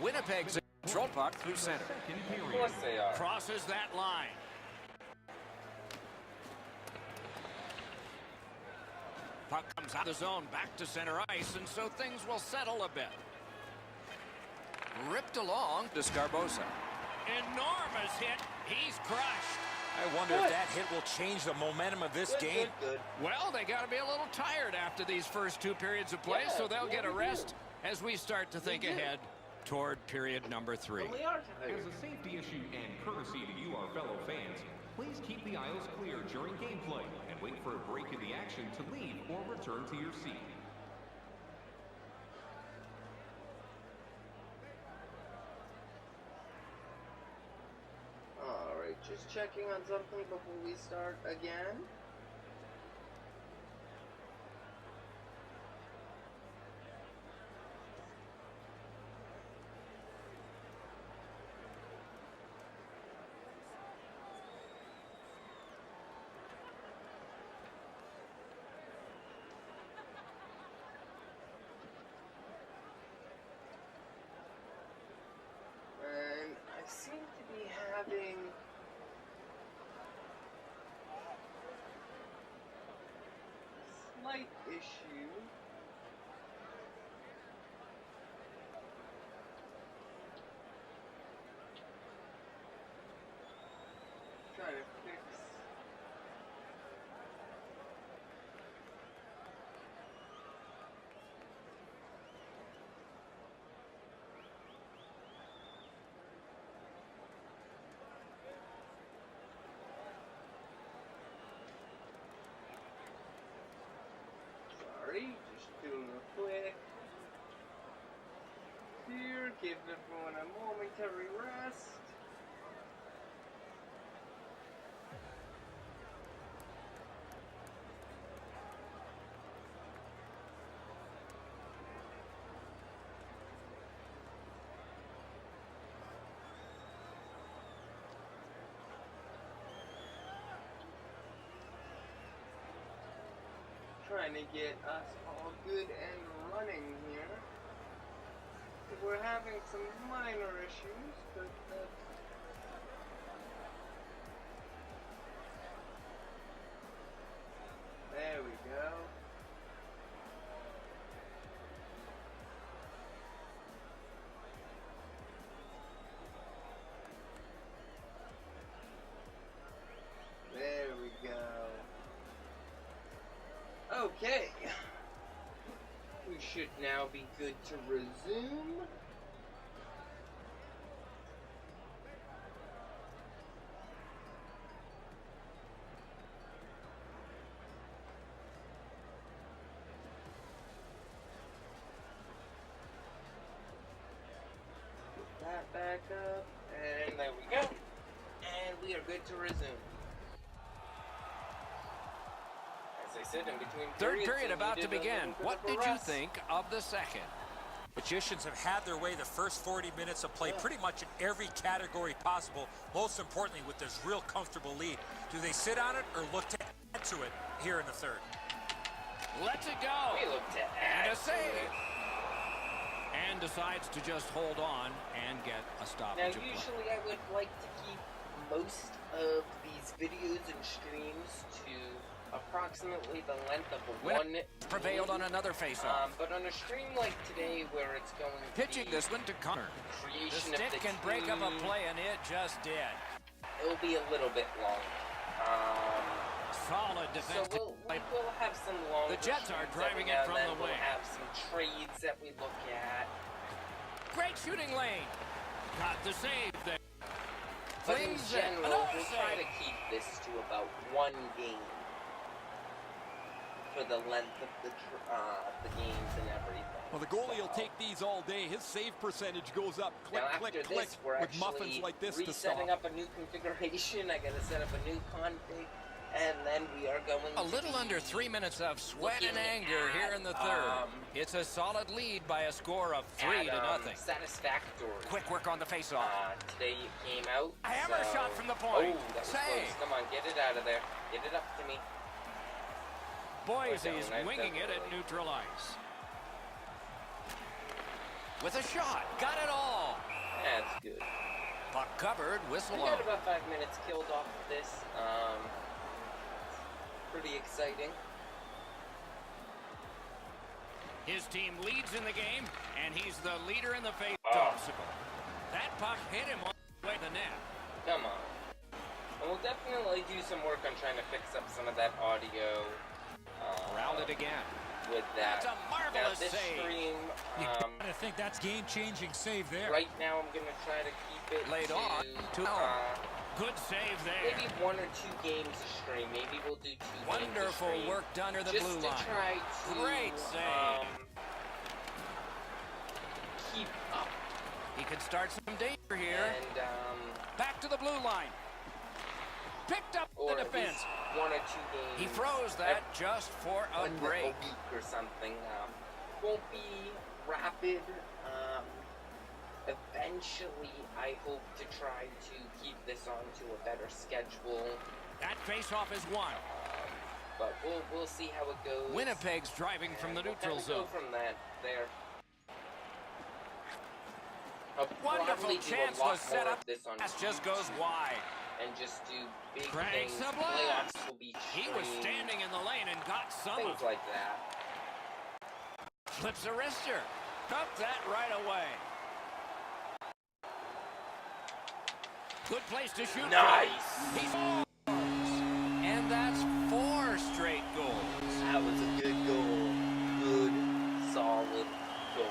Winnipeg's control puck through center. Of course they are. Crosses that line. Puck comes out of the zone back to center ice, and so things will settle a bit. Ripped along to Scarbosa. Enormous hit. He's crushed. I wonder if that hit will change the momentum of this game. Good. Well, they got to be a little tired after these first 2 periods of play, so they'll get a rest as we start to think ahead toward period number 3. Well, they are tired. As a safety issue and courtesy to you, our fellow fans, please keep the aisles clear during gameplay and wait for a break in the action to leave or return to your seat. All right, Jay. just checking on something before we start again. And I seem to be having a slight issue. Trying to fix. Sorry, just doing a quick here, give everyone a momentary rest. Trying to get us all good and running here. We're having some minor issues, but there we go. There we go. Okay. We should now be good to resume. Put that back up, and there we go. And we are good to resume. As I said, in between Third periods, period we about to needed a begin. little bit What of a did you rest. think of the second? Magicians have had their way the first 40 minutes of play pretty much in every category possible. Most importantly, with this real comfortable lead. Do they sit on it or look to add to it here in the third? Lets it go. We look to And add a to save. it. And decides to just hold on and get a Now, stoppage of play. usually I would like to keep most of these videos and streams to approximately the length of When one prevailed on game. another faceoff. But on a stream like today, where it's going to Pitching be this one to Connor. The creation of stick the can break up a team, play, and it just did. it'll be a little bit long. Solid So defense. we'll have some long. The Jets are driving it from the We'll wing. have some trades that we look at. Great shooting lane. Got the save there. But in Flings it. general, Another we'll try save. to keep this to about one game for the length of the games and everything. Well, the goalie will So, take these all day. His save percentage goes up. Click, now click, after click this, we're with muffins actually like this to stop. resetting up a new configuration. I gotta set up a new config, and then we are going A to little be under 3 minutes of sweat and looking anger here in the third. It's a solid lead by a score of 3 to at, nothing. satisfactory. Quick work on the faceoff. Today it came out. A hammer so- shot from the point. Oh, that was Save. close. Come on, get it out of there. Get it up to me. Boise's Nice, winging it at definitely. neutral ice. With a shot. Got it all. That's good. Puck covered. Whistle We got on. about 5 minutes killed off of this. Pretty exciting. His team leads in the game, and he's the leader in the faceoff. That puck hit him on the way to the net. Come on. And we'll definitely do some work on trying to fix up some of that audio. Round it again. With that. That's a marvelous now, this save. stream, I think that's game-changing save there. right now I'm going to try to keep it Laid to, on to Good save there. maybe 1 or 2 games a stream. Maybe we'll do 2 games a Wonderful stream. work done near the Just blue to line. try to, Great save. keep up. He could start some danger here. And, Back to the blue line. Picked up or the at defense. least 1 or 2 games. He throws that just for a break. A week or something. Won't be rapid. Eventually, I hope to try to keep this on to a better schedule. That face-off is won. But we'll see how it goes. Winnipeg's driving from the neutral zone. Go from that there. Wonderful chance was set up. This on Pass just goes wide. And just do big Cranks things. the blast. Playoffs will be He was standing in the lane and got some things of it. like that. Flips a wrister. Up that right away. Good place to shoot. Nice. He scores. And that's 4 straight goals. That was a good goal. Good, solid goal.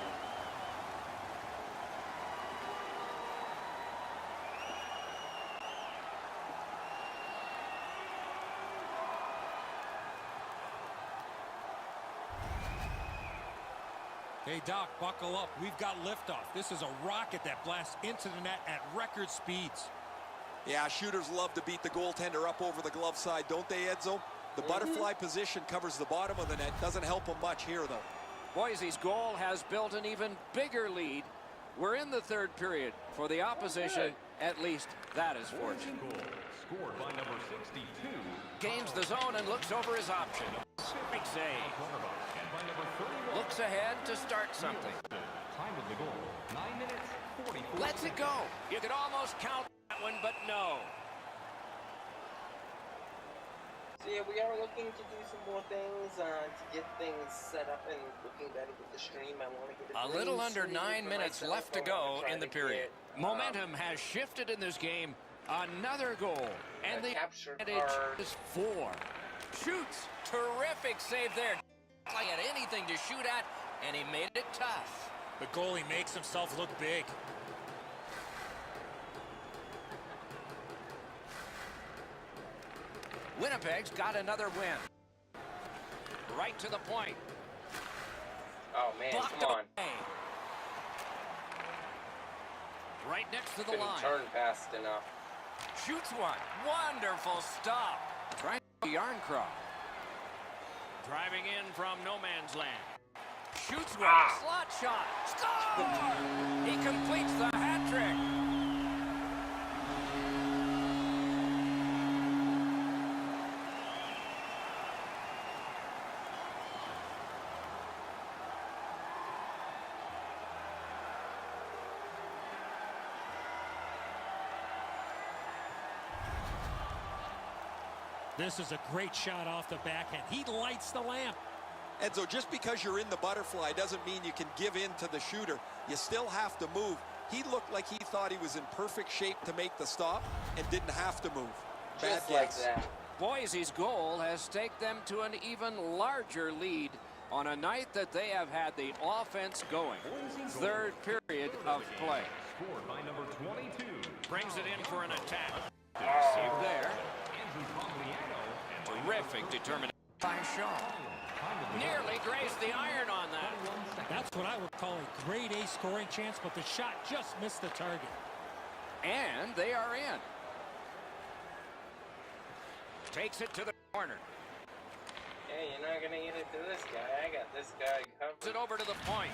Hey, Doc, buckle up. We've got liftoff. This is a rocket that blasts into the net at record speeds. Yeah, shooters love to beat the goaltender up over the glove side, don't they, Edzo? The butterfly position covers the bottom of the net. Doesn't help them much here, though. Boise's goal has built an even bigger lead. We're in the third period. For the opposition, at least that is fortunate. Scored by number 62. Gains the zone and looks over his option. Big save. And by number 31. Looks ahead to start something. Time of the goal, 9 minutes, 44. Lets it go. You could almost count that one, but no. So yeah, we are looking to do some more things to get things set up and looking better with the stream. I want to get A little under 9 minutes left to go in the period. Momentum has shifted in this game. Another goal. And the advantage is 4. Shoots. Terrific save there. He had anything to shoot at, and he made it tough. The goalie makes himself look big. Winnipeg's got another win. Right to the point. Oh man, Blocked come on. away. Right next to the Couldn't line. turn fast enough. Shoots one. Wonderful stop. Trying to Yarncroft. Driving in from no man's land. Shoots one. Slot shot. Score! He completes the hat trick. This is a great shot off the backhand. He lights the lamp. Edzo, just because you're in the butterfly doesn't mean you can give in to the shooter. You still have to move. He looked like he thought he was in perfect shape to make the stop and didn't have to move. Bad Just like guess. that. Boise's goal has taken them to an even larger lead on a night that they have had the offense going. Third period of play. Scored by number 22. Brings it in for an attack. Save there. Andrew Pompliano. And by Terrific determination by Shaw. Nearly grazed the iron on that. That's what I would call a grade A scoring chance, but the shot just missed the target. And they are in. Takes it to the corner. Hey, you're not gonna get it to this guy. I got this guy Puts covered. it over to the point.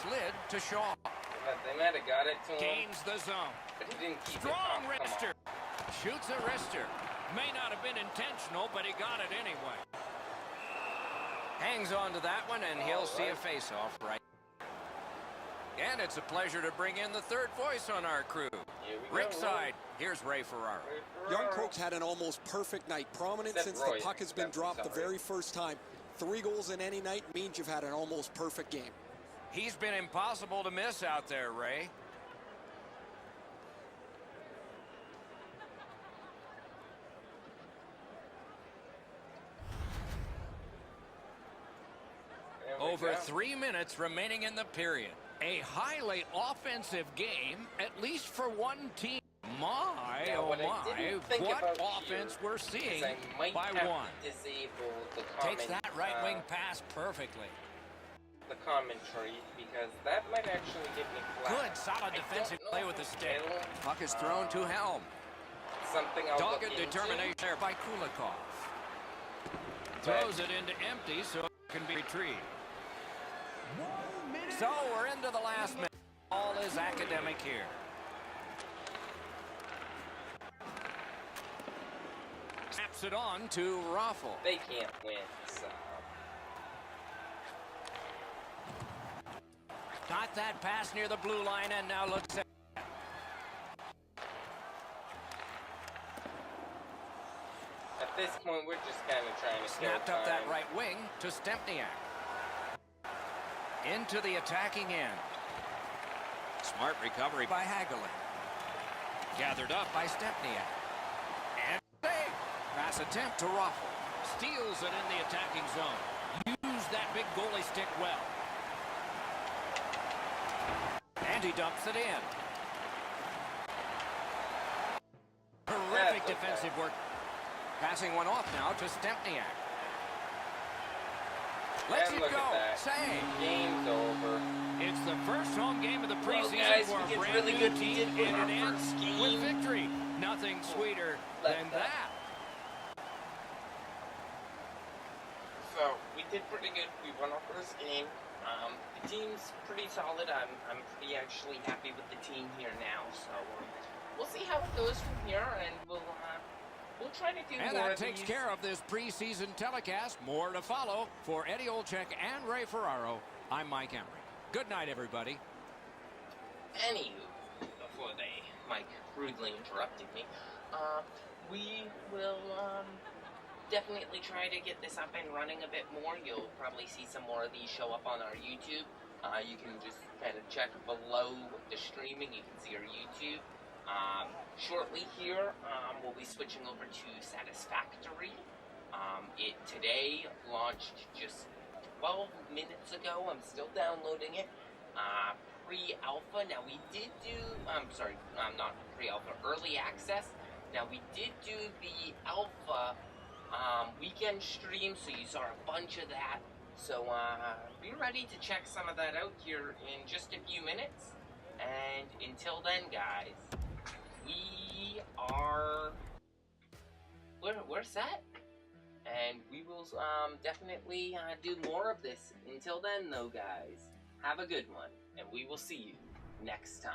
Slid to Shaw. But they might have got it to him, Gains the zone. but he didn't keep Strong it. Oh, come wrister. on. Shoots a wrister. May not have been intentional, but he got it anyway. Hangs on to that one, and he'll see a face-off right. And it's a pleasure to bring in the third voice on our crew. Here we go. Rickside, here's Ray Ferraro. Yarncroke's had an almost perfect night. Prominent Except since Roy. the puck has been Except, dropped the sorry. very first time. 3 goals in any night means you've had an almost perfect game. He's been impossible to miss out there, Ray. There we Over go. 3 minutes remaining in the period. A highly offensive game, at least for one team. My, Now, oh what I my, didn't think what about offense here we're seeing is I might by have one. to disable the Takes comment, that right wing pass perfectly. the commentary, because that might actually get me flat. Good, solid I defensive don't know play if with the it stick. will. Puck is thrown to Helm. something I'll Dogged look into. determination there by Kulikov. Throws it into empty so it can be retrieved. So we're into the last minute. All is academic here. Snaps it on to Raffle. They can't win, so. Got that pass near the blue line and now looks at. At this point, we're just kind of trying to Snapped up that right wing to Stempniak. Into the attacking end. Smart recovery by Hagelin. Gathered up by Stempniak. And save. Pass attempt to Raffle. Steals it in the attacking zone. Use that big goalie stick well. And he dumps it in. Terrific defensive work. Passing one off now to Stempniak. Let's it go. Save. Game's over. It's the first home game of the preseason guys, for we a did brand really new good. We team, did win and our it ends first game. with victory. Nothing sweeter than that. So we did pretty good. We won our first game. The team's pretty solid. I'm pretty actually happy with the team here now. So we'll see how it goes from here, and we'll try to do And more that of takes these. care of this preseason telecast. More to follow. For Eddie Olczyk and Ray Ferraro, I'm Mike Emery. Good night, everybody. Anywho, before Mike rudely interrupted me, we will definitely try to get this up and running a bit more. You'll probably see some more of these show up on our YouTube. You can just kind of check below the streaming. You can see our YouTube. Shortly here, we'll be switching over to Satisfactory. It today launched just 12 minutes ago. I'm still downloading it. Pre-alpha. Now we did do, not pre-alpha, early access. Now we did do the alpha weekend stream, so you saw a bunch of that. So be ready to check some of that out here in just a few minutes. And until then, guys, we're set. And we will definitely do more of this. Until then, though, guys, have a good one, and we will see you next time.